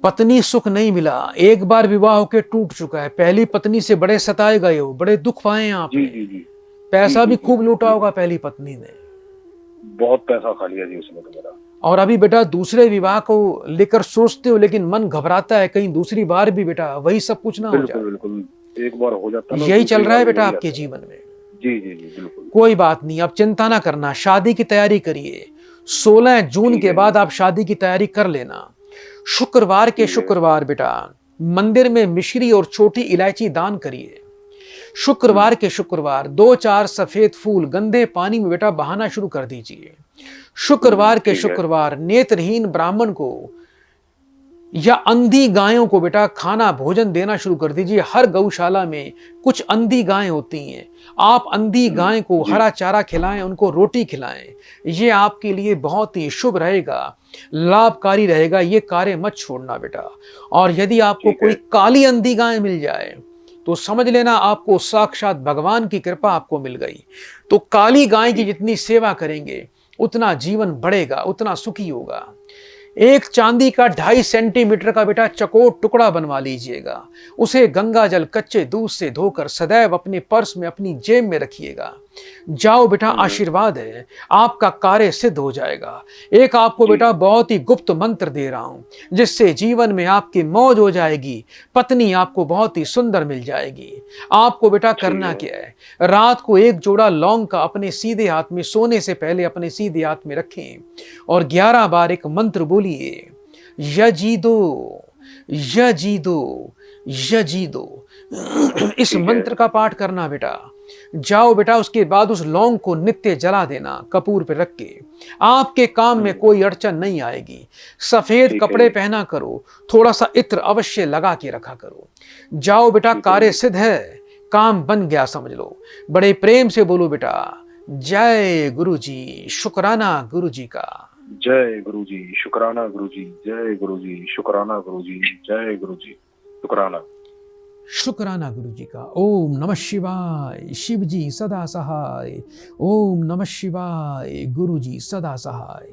पत्नी सुख नहीं मिला, एक बार विवाह होकर टूट चुका है, पहली पत्नी से बड़े सताए गए हो, बड़े दुख पाए आपने। जी जी जी। पैसा जी, भी जी, खूब लूटा होगा पहली पत्नी ने। बहुत पैसा खा लिया जी उसने तो मेरा। और अभी बेटा दूसरे विवाह को लेकर सोचते हो, लेकिन मन घबराता है कहीं दूसरी बार भी बेटा वही सब कुछ ना हो जाए। बिल्कुल, एक बार हो जाता है। यही चल रहा है बेटा आपके जीवन में। जी जी जी बिल्कुल। कोई बात नहीं, अब चिंता ना करना, शादी की तैयारी करिए। 16 जून के बाद आप शादी की तैयारी कर लेना। शुक्रवार के शुक्रवार बेटा मंदिर में मिश्री और छोटी इलायची दान करिए। शुक्रवार के शुक्रवार 2-4 सफेद फूल गंदे पानी में बेटा बहाना शुरू कर दीजिए। शुक्रवार के शुक्रवार नेत्रहीन ब्राह्मण को या अंधी गायों को बेटा खाना भोजन देना शुरू कर दीजिए। हर गौशाला में कुछ अंधी गायें होती हैं, आप अंधी गाय को हरा चारा खिलाएं, उनको रोटी खिलाएं। ये आपके लिए बहुत ही शुभ रहेगा, लाभकारी रहेगा। ये कार्य मत छोड़ना बेटा। और यदि आपको कोई काली अंधी गाय मिल जाए तो समझ लेना आपको साक्षात भगवान की कृपा आपको मिल गई। तो काली गाय की जितनी सेवा करेंगे उतना जीवन बढ़ेगा, उतना सुखी होगा। एक चांदी का 2.5 सेंटीमीटर का बेटा चकोर टुकड़ा बनवा लीजिएगा। उसे गंगा जल कच्चे दूध से धोकर सदैव अपने पर्स में, अपनी जेब में रखिएगा। जाओ बेटा, आशीर्वाद है, आपका कार्य सिद्ध हो जाएगा। एक आपको बेटा बहुत ही गुप्त मंत्र दे रहा हूं जिससे जीवन में आपकी मौज हो जाएगी, पत्नी आपको बहुत ही सुंदर मिल जाएगी। आपको बेटा करना क्या है, रात को एक जोड़ा लौंग का अपने सीधे हाथ में, सोने से पहले अपने सीधे हाथ में रखें और 11 बार एक मंत्र बोलिए, यजीदो यजीदो यजीदो। इस मंत्र का पाठ करना बेटा। जाओ बेटा, उसके बाद उस लौंग को नित्य जला देना कपूर पे रख के। आपके काम में कोई अड़चन नहीं आएगी। सफेद कपड़े पहना करो, थोड़ा सा इत्र अवश्य लगा के रखा करो। जाओ बेटा, कार्य सिद्ध है, काम बन गया समझ लो। बड़े प्रेम से बोलो बेटा, जय गुरु जी, शुक्राना गुरु जी का। जय गुरु जी, शुक्राना गुरु जी, जय गुरु जी, शुक्राना गुरु जी, जय गुरु जी, शुक्राना। शुक्राना गुरु जी का। ओम नमः शिवाय, शिव जी सदा सहाय। ओम नमः शिवाय, गुरु जी सदा सहाय।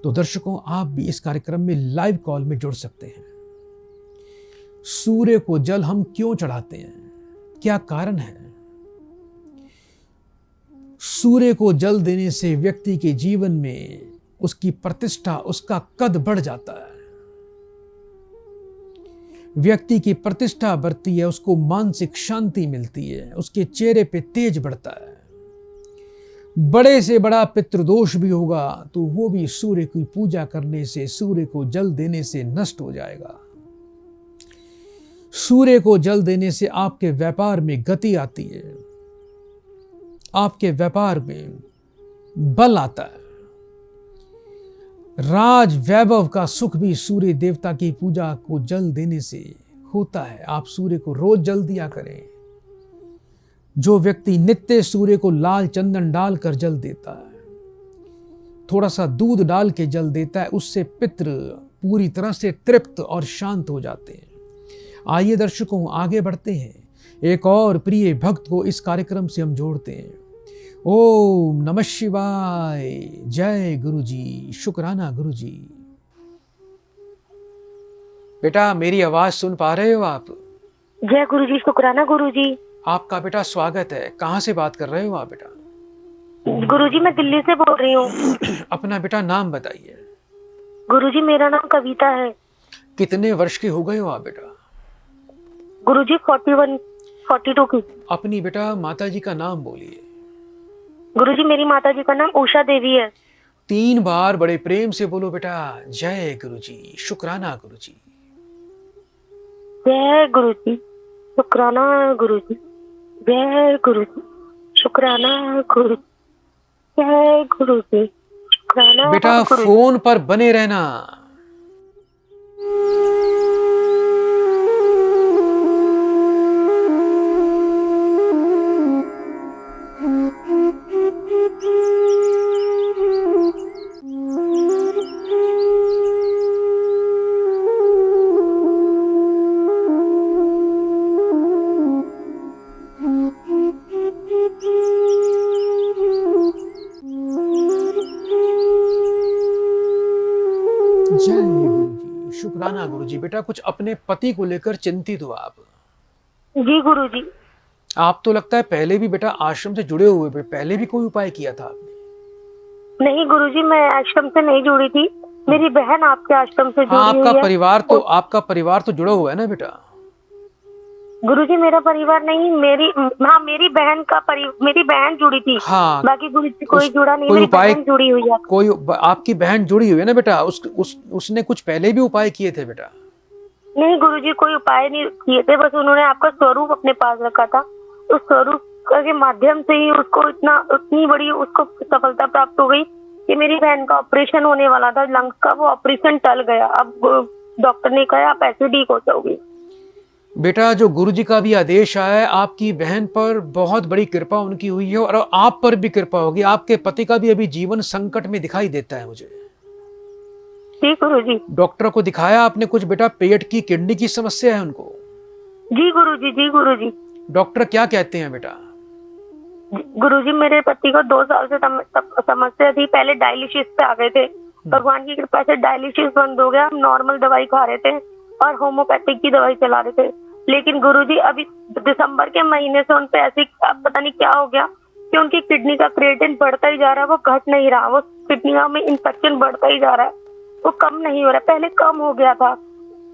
तो दर्शकों, आप भी इस कार्यक्रम में लाइव कॉल में जुड़ सकते हैं। सूर्य को जल हम क्यों चढ़ाते हैं, क्या कारण है? सूर्य को जल देने से व्यक्ति के जीवन में उसकी प्रतिष्ठा, उसका कद बढ़ जाता है। व्यक्ति की प्रतिष्ठा बढ़ती है, उसको मानसिक शांति मिलती है, उसके चेहरे पे तेज बढ़ता है। बड़े से बड़ा पितृदोष भी होगा तो वो भी सूर्य की पूजा करने से, सूर्य को जल देने से नष्ट हो जाएगा। सूर्य को जल देने से आपके व्यापार में गति आती है, आपके व्यापार में बल आता है। राज वैभव का सुख भी सूर्य देवता की पूजा को जल देने से होता है। आप सूर्य को रोज जल दिया करें। जो व्यक्ति नित्य सूर्य को लाल चंदन डालकर जल देता है, थोड़ा सा दूध डाल के जल देता है, उससे पितृ पूरी तरह से तृप्त और शांत हो जाते हैं। आइए दर्शकों, आगे बढ़ते हैं। एक और प्रिय भक्त को इस कार्यक्रम से हम जोड़ते हैं। ओम नमः शिवाय, जय गुरु जी, शुक्राना गुरु जी। बेटा, मेरी आवाज सुन पा रहे हो आप? जय गुरु जी, शुक्राना गुरु जी। आपका बेटा स्वागत है। कहाँ से बात कर रहे हो आप बेटा? गुरुजी मैं दिल्ली से बोल रही हूँ। अपना बेटा नाम बताइए। गुरुजी मेरा नाम कविता है। कितने वर्ष के हो गए हो आप बेटा? गुरुजी 41, 42 की। अपनी बेटा माता जी का नाम बोलिए। गुरुजी मेरी माता जी का नाम उषा देवी है। 3 बार बड़े प्रेम से बोलो बेटा, जय गुरु जी, शुक्राना गुरु जी। जय गुरु जी, शुक्राना गुरु जी, जय गुरु जी, शुक्राना गुरु, जय गुरु जी, शुक्राना। बेटा फोन पर बने रहना। जय गुरु जी, शुक्राना गुरु जी। बेटा कुछ अपने पति को लेकर चिंतित हो आप? जी गुरु जी। आप तो लगता है पहले भी बेटा आश्रम से जुड़े हुए, पहले भी कोई उपाय किया था आपने? नहीं गुरुजी, मैं आश्रम से नहीं जुड़ी थी, मेरी बहन आपके आश्रम से जुड़ी हुई है। आपका परिवार तो जुड़ा हुआ है ना बेटा? गुरुजी मेरा परिवार नहीं, मेरी बहन जुड़ी थी। हाँ, बाकी गुरुजी कोई जुड़ा नहीं, मेरी बहन जुड़ी हुई है। कोई आपकी बहन जुड़ी हुई है ना बेटा? उसने कुछ पहले भी उपाय किए थे बेटा? नहीं गुरुजी, कोई उपाय नहीं किए थे, बस उन्होंने आपका स्वरूप अपने पास रखा था। उस स्वरूप के माध्यम से ही उसको इतनी बड़ी उसको सफलता प्राप्त हो गई कि मेरी बहन का ऑपरेशन होने वाला था लंग्स का, वो ऑपरेशन टल गया। अब डॉक्टर ने कहा आप ऐसे ठीक हो जाओगे। बेटा जो गुरुजी का भी आदेश आया है, आपकी बहन पर बहुत बड़ी कृपा उनकी हुई है और आप पर भी कृपा होगी। आपके पति का भी अभी जीवन संकट में दिखाई देता है मुझे। जी गुरुजी। डॉक्टर को दिखाया आपने कुछ बेटा? पेट की, किडनी की समस्या है उनको? जी गुरुजी, जी गुरुजी। डॉक्टर क्या कहते हैं बेटा? गुरुजी मेरे पति को 2 साल से समस्या थी, पहले डायलिसिस पे आ गए थे, भगवान की कृपा से डायलिसिस बंद हो गया, हम नॉर्मल दवाई खा रहे थे और होम्योपैथिक की दवाई चला रहे थे। लेकिन गुरुजी अभी दिसंबर के महीने से उन पे ऐसी पता नहीं क्या हो गया, कि उनकी किडनी का क्रिएटिन बढ़ता ही जा रहा है, वो घट नहीं रहा, वो किडनी में इन्फेक्शन बढ़ता ही जा रहा है, वो कम नहीं हो रहा है। पहले कम हो गया था,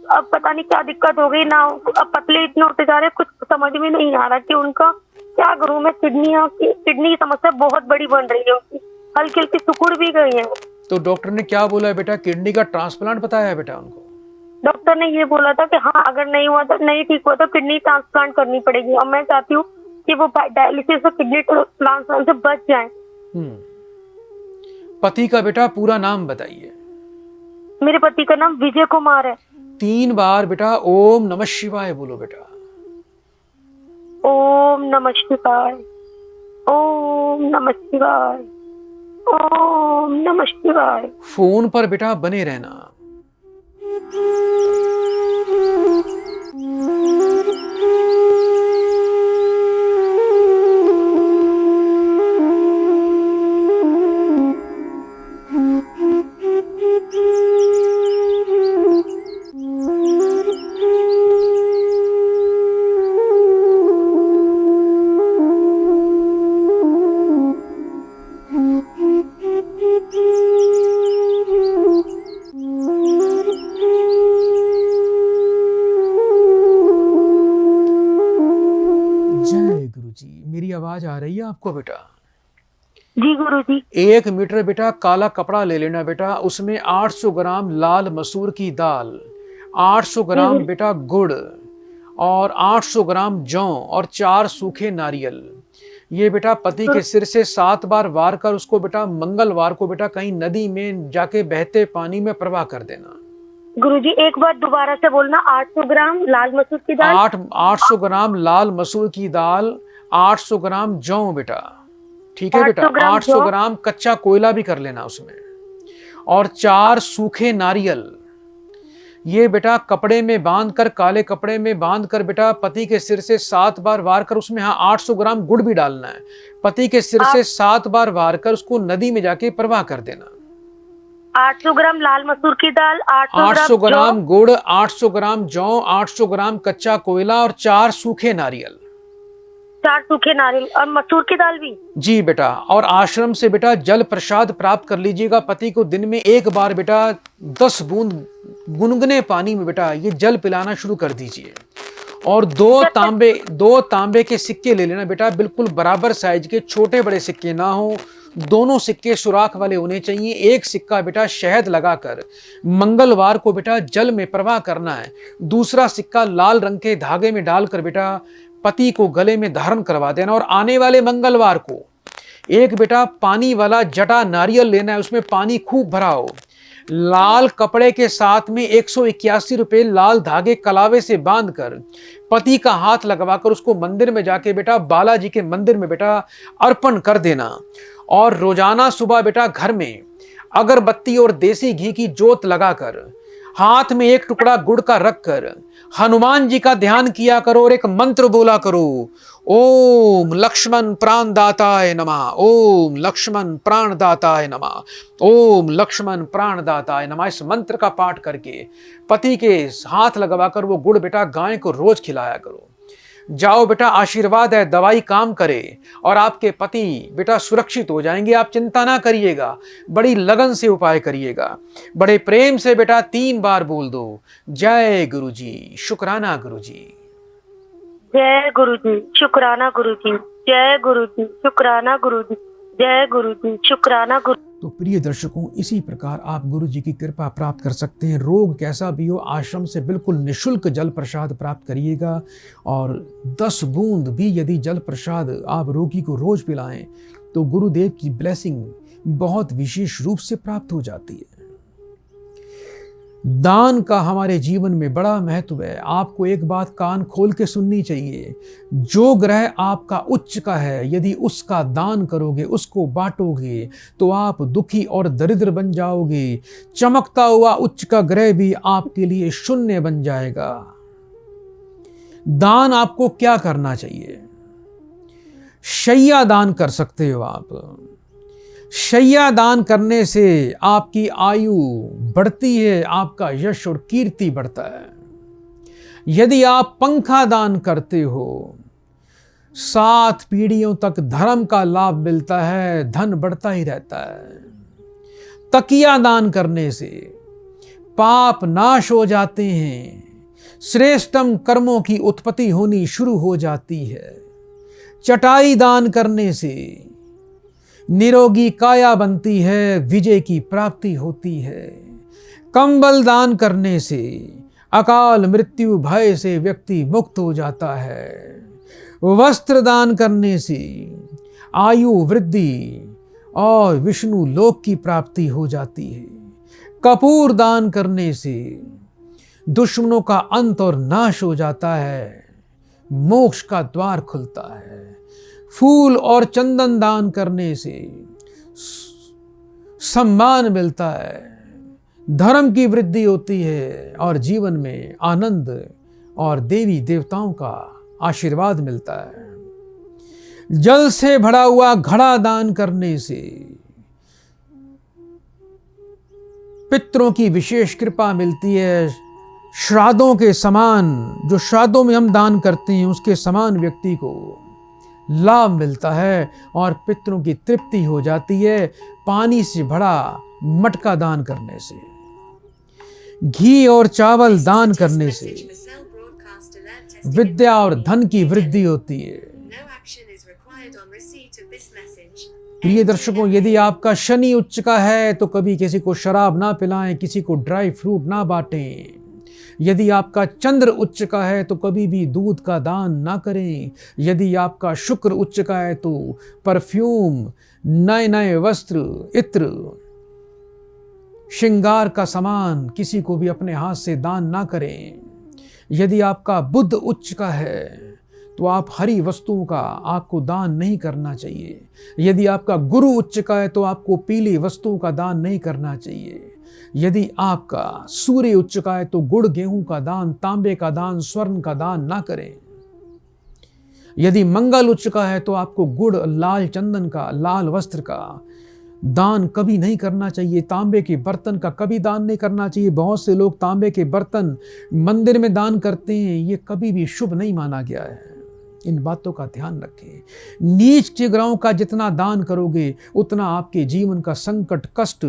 अब पता नहीं क्या दिक्कत हो गई ना, अब पतले इतने होते जा रहे हैं, कुछ समझ में नहीं आ रहा कि उनका क्या करूं मैं। किडनी की समस्या बहुत बड़ी बन रही है उनकी, हल्की हल्की सिकुड़ भी गई है। तो डॉक्टर ने क्या बोला है बेटा? किडनी का ट्रांसप्लांट बताया है बेटा उनको? डॉक्टर ने ये बोला था कि हाँ, अगर नहीं हुआ तो नहीं ठीक हुआ तो किडनी ट्रांसप्लांट करनी पड़ेगी, और मैं चाहती हूँ कि वो डायलिसिस और किडनी ट्रांसप्लांट से बच जाए। पति का बेटा पूरा नाम बताइए। मेरे पति का नाम विजय कुमार है। 3 बार बेटा ओम नमः शिवाय बोलो बेटा। ओम नमः शिवाय, ओम नमः शिवाय, ओम नमः शिवाय। फोन पर बेटा बने रहना। जय गुरुजी। मेरी आवाज आ रही है आपको बेटा? जी गुरुजी। 1 मीटर बेटा काला कपड़ा ले लेना बेटा, उसमें 800 ग्राम लाल मसूर की दाल, 800 ग्राम बेटा गुड़ और 800 ग्राम जौ और 4 सूखे नारियल। ये बेटा पति के सिर से 7 बार वार कर उसको बेटा मंगलवार को बेटा कहीं नदी में जाके बहते पानी में प्रवाह कर देना। गुरुजी एक बार दोबारा से बोलना। 800 ग्राम लाल मसूर की दाल, 800 ग्राम लाल मसूर की दाल, 800 ग्राम जौ बेटा, ठीक है बेटा, 800 ग्राम कच्चा कोयला भी कर लेना उसमें, और 4 सूखे नारियल। ये बेटा कपड़े में बांध कर, काले कपड़े में बांध कर बेटा पति के सिर से 7 बार वार कर, उसमें 800 ग्राम गुड़ भी डालना है। पति के सिर से 7 बार वार कर उसको नदी में जाके प्रवाह कर देना। 800 ग्राम लाल मसूर की दाल, 800 ग्राम गुड़, 800 ग्राम जौ, 800 ग्राम कच्चा कोयला और 4 सूखे नारियल। 4 सूखे नारियल और मसूर की दाल भी। जी बेटा, और आश्रम से बेटा जल प्रसाद प्राप्त कर लीजिएगा। पति को दिन में 1 बार बेटा 10 बूंद गुनगुने पानी में बेटा ये जल पिलाना शुरू कर दीजिए। और 2 तांबे के सिक्के ले लेना बेटा, बिल्कुल बराबर साइज के, छोटे बड़े सिक्के ना हो, दोनों सिक्के सुराख वाले होने चाहिए। एक सिक्का बेटा शहद लगाकर मंगलवार को बेटा जल में प्रवाह करना है। दूसरा सिक्का लाल रंग के धागे में डालकर बेटा पति को गले में धारण करवा देना। और आने वाले मंगलवार को एक बेटा पानी वाला जटा नारियल लेना है, उसमें पानी खूब भरा हो। लाल कपड़े के साथ में 181 रुपए लाल धागे कलावे से बांधकर पति का हाथ लगवाकर उसको मंदिर में जाके बेटा बालाजी के मंदिर में बेटा अर्पण कर देना। और रोजाना सुबह बेटा घर में अगरबत्ती और देसी घी की जोत लगाकर हाथ में 1 टुकड़ा गुड़ का रखकर हनुमान जी का ध्यान किया करो और एक मंत्र बोला करो, ओम लक्ष्मण प्राणदाताय नमः, ओम लक्ष्मण प्राणदाताय नमः, ओम लक्ष्मण प्राणदाताय नमः। इस मंत्र का पाठ करके पति के हाथ लगवाकर वो गुड़ बेटा गाय को रोज खिलाया करो। जाओ बेटा, आशीर्वाद है, दवाई काम करे और आपके पति बेटा सुरक्षित हो जाएंगे। आप चिंता ना करिएगा, बड़ी लगन से उपाय करिएगा, बड़े प्रेम से बेटा 3 बार बोल दो, जय गुरुजी, शुक्राना गुरुजी, जय गुरुजी, शुक्राना गुरुजी, जय गुरुजी, शुक्राना गुरुजी, जय गुरुजी, शुक्राना गुरु। तो प्रिय दर्शकों, इसी प्रकार आप गुरु जी की कृपा प्राप्त कर सकते हैं। रोग कैसा भी हो, आश्रम से बिल्कुल निशुल्क जल प्रसाद प्राप्त करिएगा। और 10 बूंद भी यदि जल प्रसाद आप रोगी को रोज पिलाएं तो गुरुदेव की ब्लेसिंग बहुत विशेष रूप से प्राप्त हो जाती है। दान का हमारे जीवन में बड़ा महत्व है। आपको एक बात कान खोल के सुननी चाहिए, जो ग्रह आपका उच्च का है यदि उसका दान करोगे, उसको बांटोगे, तो आप दुखी और दरिद्र बन जाओगे। चमकता हुआ उच्च का ग्रह भी आपके लिए शून्य बन जाएगा। दान आपको क्या करना चाहिए? शैया दान कर सकते हो आप। शैया दान करने से आपकी आयु बढ़ती है, आपका यश और कीर्ति बढ़ता है। यदि आप पंखा दान करते हो, 7 पीढ़ियों तक धर्म का लाभ मिलता है, धन बढ़ता ही रहता है। तकिया दान करने से पाप नाश हो जाते हैं, श्रेष्ठतम कर्मों की उत्पत्ति होनी शुरू हो जाती है। चटाई दान करने से निरोगी काया बनती है, विजय की प्राप्ति होती है। कंबल दान करने से अकाल मृत्यु भय से व्यक्ति मुक्त हो जाता है। वस्त्र दान करने से आयु वृद्धि और विष्णु लोक की प्राप्ति हो जाती है। कपूर दान करने से दुश्मनों का अंत और नाश हो जाता है, मोक्ष का द्वार खुलता है। फूल और चंदन दान करने से सम्मान मिलता है, धर्म की वृद्धि होती है और जीवन में आनंद और देवी देवताओं का आशीर्वाद मिलता है। जल से भरा हुआ घड़ा दान करने से पितरों की विशेष कृपा मिलती है। श्राद्धों के समान, जो श्राद्धों में हम दान करते हैं उसके समान व्यक्ति को लाभ मिलता है और पितरों की तृप्ति हो जाती है। पानी से भरा मटका दान करने से, घी और चावल दान करने से विद्या और धन की वृद्धि होती है। प्रिय दर्शकों, यदि आपका शनि उच्च का है तो कभी किसी को शराब ना पिलाएं, किसी को ड्राई फ्रूट ना बांटें। यदि आपका चंद्र उच्च का है तो कभी भी दूध का दान ना करें। यदि आपका शुक्र उच्च का है तो परफ्यूम, नए नए वस्त्र, इत्र, श्रृंगार का सामान किसी को भी अपने हाथ से दान ना करें। यदि आपका बुध उच्च का है तो आप हरी वस्तुओं का आपको दान नहीं करना चाहिए। यदि आपका गुरु उच्च का है तो आपको पीली वस्तुओं का दान नहीं करना चाहिए। यदि आपका सूर्य उच्च का है तो गुड़ गेहूं का दान, तांबे का दान, स्वर्ण का दान ना करें। यदि मंगल उच्च का है तो आपको गुड़, लाल चंदन का, लाल वस्त्र का दान कभी नहीं करना चाहिए। तांबे के बर्तन का कभी दान नहीं करना चाहिए। बहुत से लोग तांबे के बर्तन मंदिर में दान करते हैं, ये कभी भी शुभ नहीं माना गया है। इन बातों का ध्यान रखें। नीच के ग्रहों का जितना दान करोगे उतना आपके जीवन का संकट, कष्ट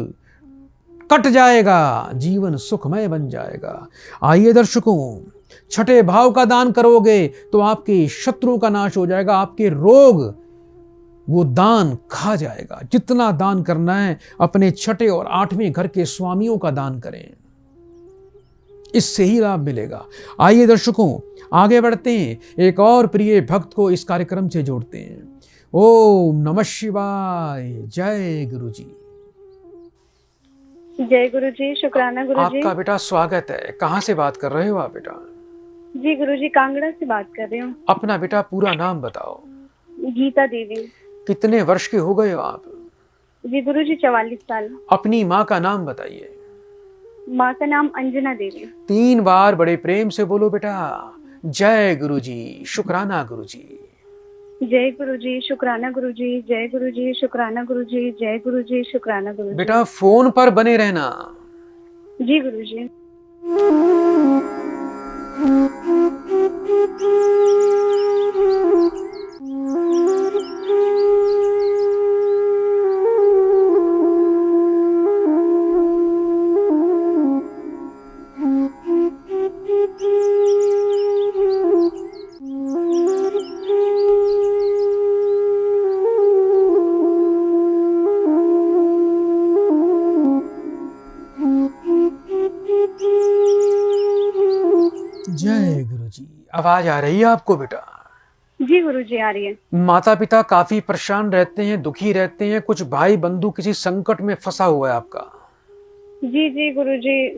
कट जाएगा, जीवन सुखमय बन जाएगा। आइए दर्शकों, छठे भाव का दान करोगे तो आपके शत्रुओं का नाश हो जाएगा, आपके रोग वो दान खा जाएगा। जितना दान करना है अपने छठे और 8वें घर के स्वामियों का दान करें, इससे ही लाभ मिलेगा। आइए दर्शकों, आगे बढ़ते हैं, एक और प्रिय भक्त को इस कार्यक्रम से जोड़ते हैं। ओम नमः शिवाय। जय गुरु जी। जय गुरु जी, शुक्राना गुरु जी। आपका बेटा स्वागत है। कहाँ से बात कर रहे हो आप बेटा? जी गुरु जी, कांगड़ा से बात कर रही हूँ। अपना बेटा पूरा नाम बताओ। गीता देवी। कितने वर्ष के हो गए हो आप? जी गुरु जी, 44 साल। अपनी माँ का नाम बताइए। माँ का नाम अंजना देवी। 3 बार बड़े प्रेम से बोलो बेटा। जय गुरु जी, शुक्राना गुरु जी। जय गुरु जी, शुक्राना गुरु जी। जय गुरु जी, शुक्राना गुरु जी। जय गुरु जी, शुक्राना गुरु जी। बेटा फोन पर बने रहना। जी गुरु जी। जय गुरु जी। आवाज आ रही है आपको बेटा? जी गुरु जी, आ रही है। माता पिता काफी परेशान रहते हैं, दुखी रहते हैं, कुछ भाई बंधु किसी संकट में फंसा हुआ है आपका? जी जी गुरु जी,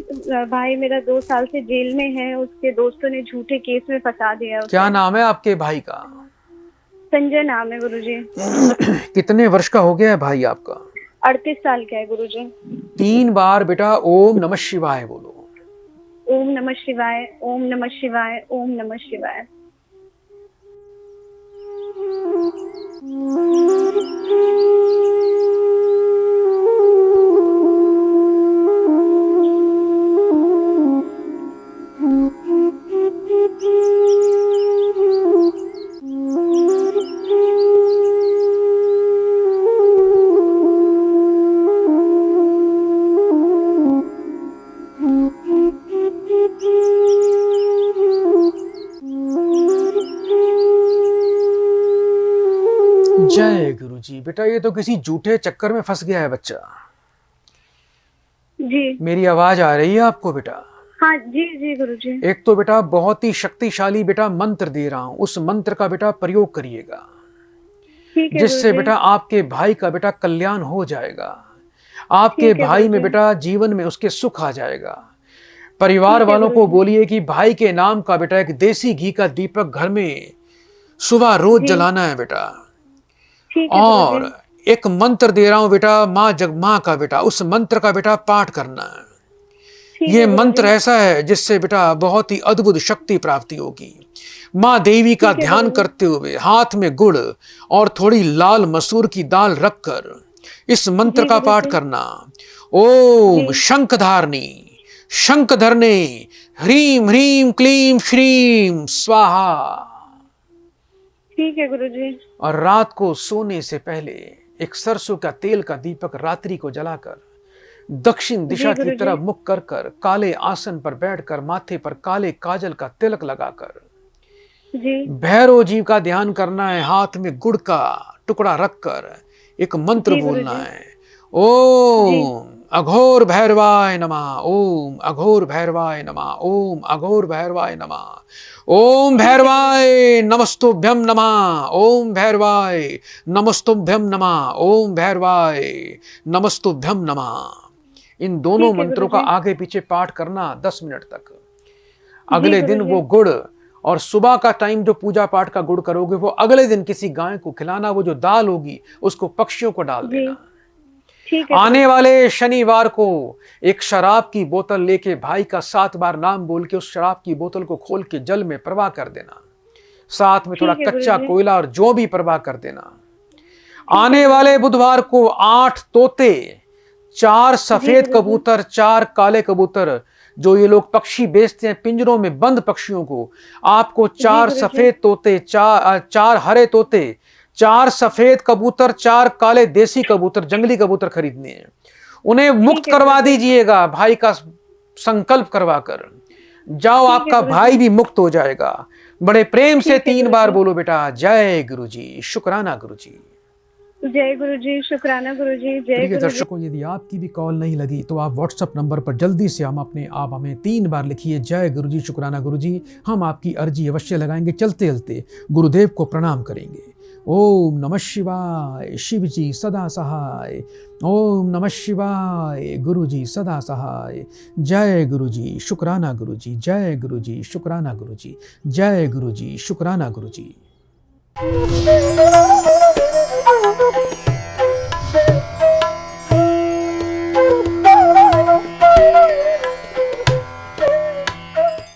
भाई मेरा 2 साल से जेल में है। उसके दोस्तों ने झूठे केस में फंसा दिया उसे। क्या नाम है आपके भाई का? संजय नाम है गुरु जी। कितने वर्ष का हो गया है भाई आपका? 38 साल का है गुरु जी। 3 बार बेटा ओम नमः शिवाय बोलो। ओम नमः शिवाय, ओम नमः शिवाय, ओम नमः शिवाय। गुरुजी। बेटा ये तो किसी झूठे चक्कर में फंस गया है बच्चा। जी मेरी आवाज आ रही है आपको बेटा? हाँ जी जी गुरुजी। एक तो बेटा बहुत ही शक्तिशाली बेटा मंत्र दे रहा हूं, उस मंत्र का बेटा प्रयोग करिएगा, ठीक है जिससे गुरुजी। बेटा आपके भाई का बेटा कल्याण हो जाएगा। आपके ठीक है भाई में गुरुजी। बेटा जीवन में उसके सुख आ जाएगा। परिवार ठीक है वालों को गुरुजी। बोलिए कि भाई के नाम का बेटा एक देसी घी का दीपक घर में सुबह रोज जी। जलाना है बेटा। ठीक है और गुरुजी। एक मंत्र दे रहा हूं बेटा, माँ जगमां का बेटा, उस मंत्र का बेटा पाठ करना है। ठीक ये है गुरुजी। मंत्र ऐसा है जिससे बेटा बहुत ही अद्भुत शक्ति प्राप्ति होगी। माँ देवी का ठीक है ध्यान गुरुजी। करते हुए हाथ में गुड़ और थोड़ी लाल मसूर की दाल रखकर इस मंत्र जी का पाठ गुरुजी। करना। ओम जी। शंखधारणी शंखधरने ह्रीम ह्रीम क्लीम श्रीम स्वाहा। ठीक है गुरुजी। और रात को सोने से पहले एक सरसों का तेल का दीपक रात्रि को जलाकर दक्षिण दिशा की गुरुजी। तरफ मुख कर कर काले आसन पर बैठकर माथे पर काले काजल का तिलक लगाकर जी भैरव जी का ध्यान करना है। हाथ में गुड़ का टुकड़ा रखकर एक मंत्र जी बोलना गुरुजी। है। ओम अघोर भैरवाय नमः, ओम अघोर भैरवाय नमः, ओम अघोर भैरवाय नमः, ओम भैरवाय नमस्तुभ्यम नमः, ओम भैरवाय नमस्तुभ्यम नमः, ओम भैरवाय नमस्तुभ्यम नमः। इन दोनों ठीक है मंत्रों का गुरुजी। आगे पीछे पाठ करना 10 मिनट तक। जी अगले दिन गुरुजी। वो गुड़ और सुबह का टाइम जो पूजा पाठ का गुड़ करोगे वो अगले दिन किसी गाय को खिलाना। वो जो दाल होगी उसको पक्षियों को डाल जी देना। ठीक है आने वाले शनिवार को एक शराब की बोतल लेके भाई का 7 बार नाम बोल के उस शराब की बोतल को खोल के जल में प्रवाह कर देना। साथ में थोड़ा ठीक है कच्चा गुरुजी। कोयला और जो भी प्रवाह कर देना। आने वाले बुधवार को 8 तोते, 4 सफेद गुरुजी। कबूतर, 4 काले कबूतर, जो ये लोग पक्षी बेचते हैं पिंजरों में बंद पक्षियों को, आपको 4 गुरुजी। सफेद तोते, 4 हरे तोते, 4 सफेद कबूतर, 4 काले देसी कबूतर, जंगली कबूतर खरीदने हैं। उन्हें मुक्त है करवा गुरुजी। दीजिएगा भाई का संकल्प करवा कर। जाओ, ठीक है आपका गुरुजी। भाई भी मुक्त हो जाएगा। बड़े प्रेम से ठीक है 3 बार गुरुजी। बोलो बेटा, जय गुरुजी, शुक्राना गुरुजी। जय गुरुजी, शुक्राना गुरुजी, जय प्रिय गुरुजी। दर्शकों, यदि आपकी भी कॉल नहीं लगी तो आप व्हाट्सएप नंबर पर जल्दी से आप हमें 3 बार लिखिए, जय गुरुजी, शुक्राना गुरुजी। हम आपकी अर्जी अवश्य लगाएंगे। चलते चलते गुरुदेव को प्रणाम करेंगे। ओम नमः शिवाय, शिव जी सदा सहाय। ओम नमः शिवाय, गुरुजी सदा सहाय। जय गुरुजी, शुक्राना गुरुजी, जय गुरुजी, शुक्राना गुरुजी, जय गुरुजी, शुक्राना गुरुजी।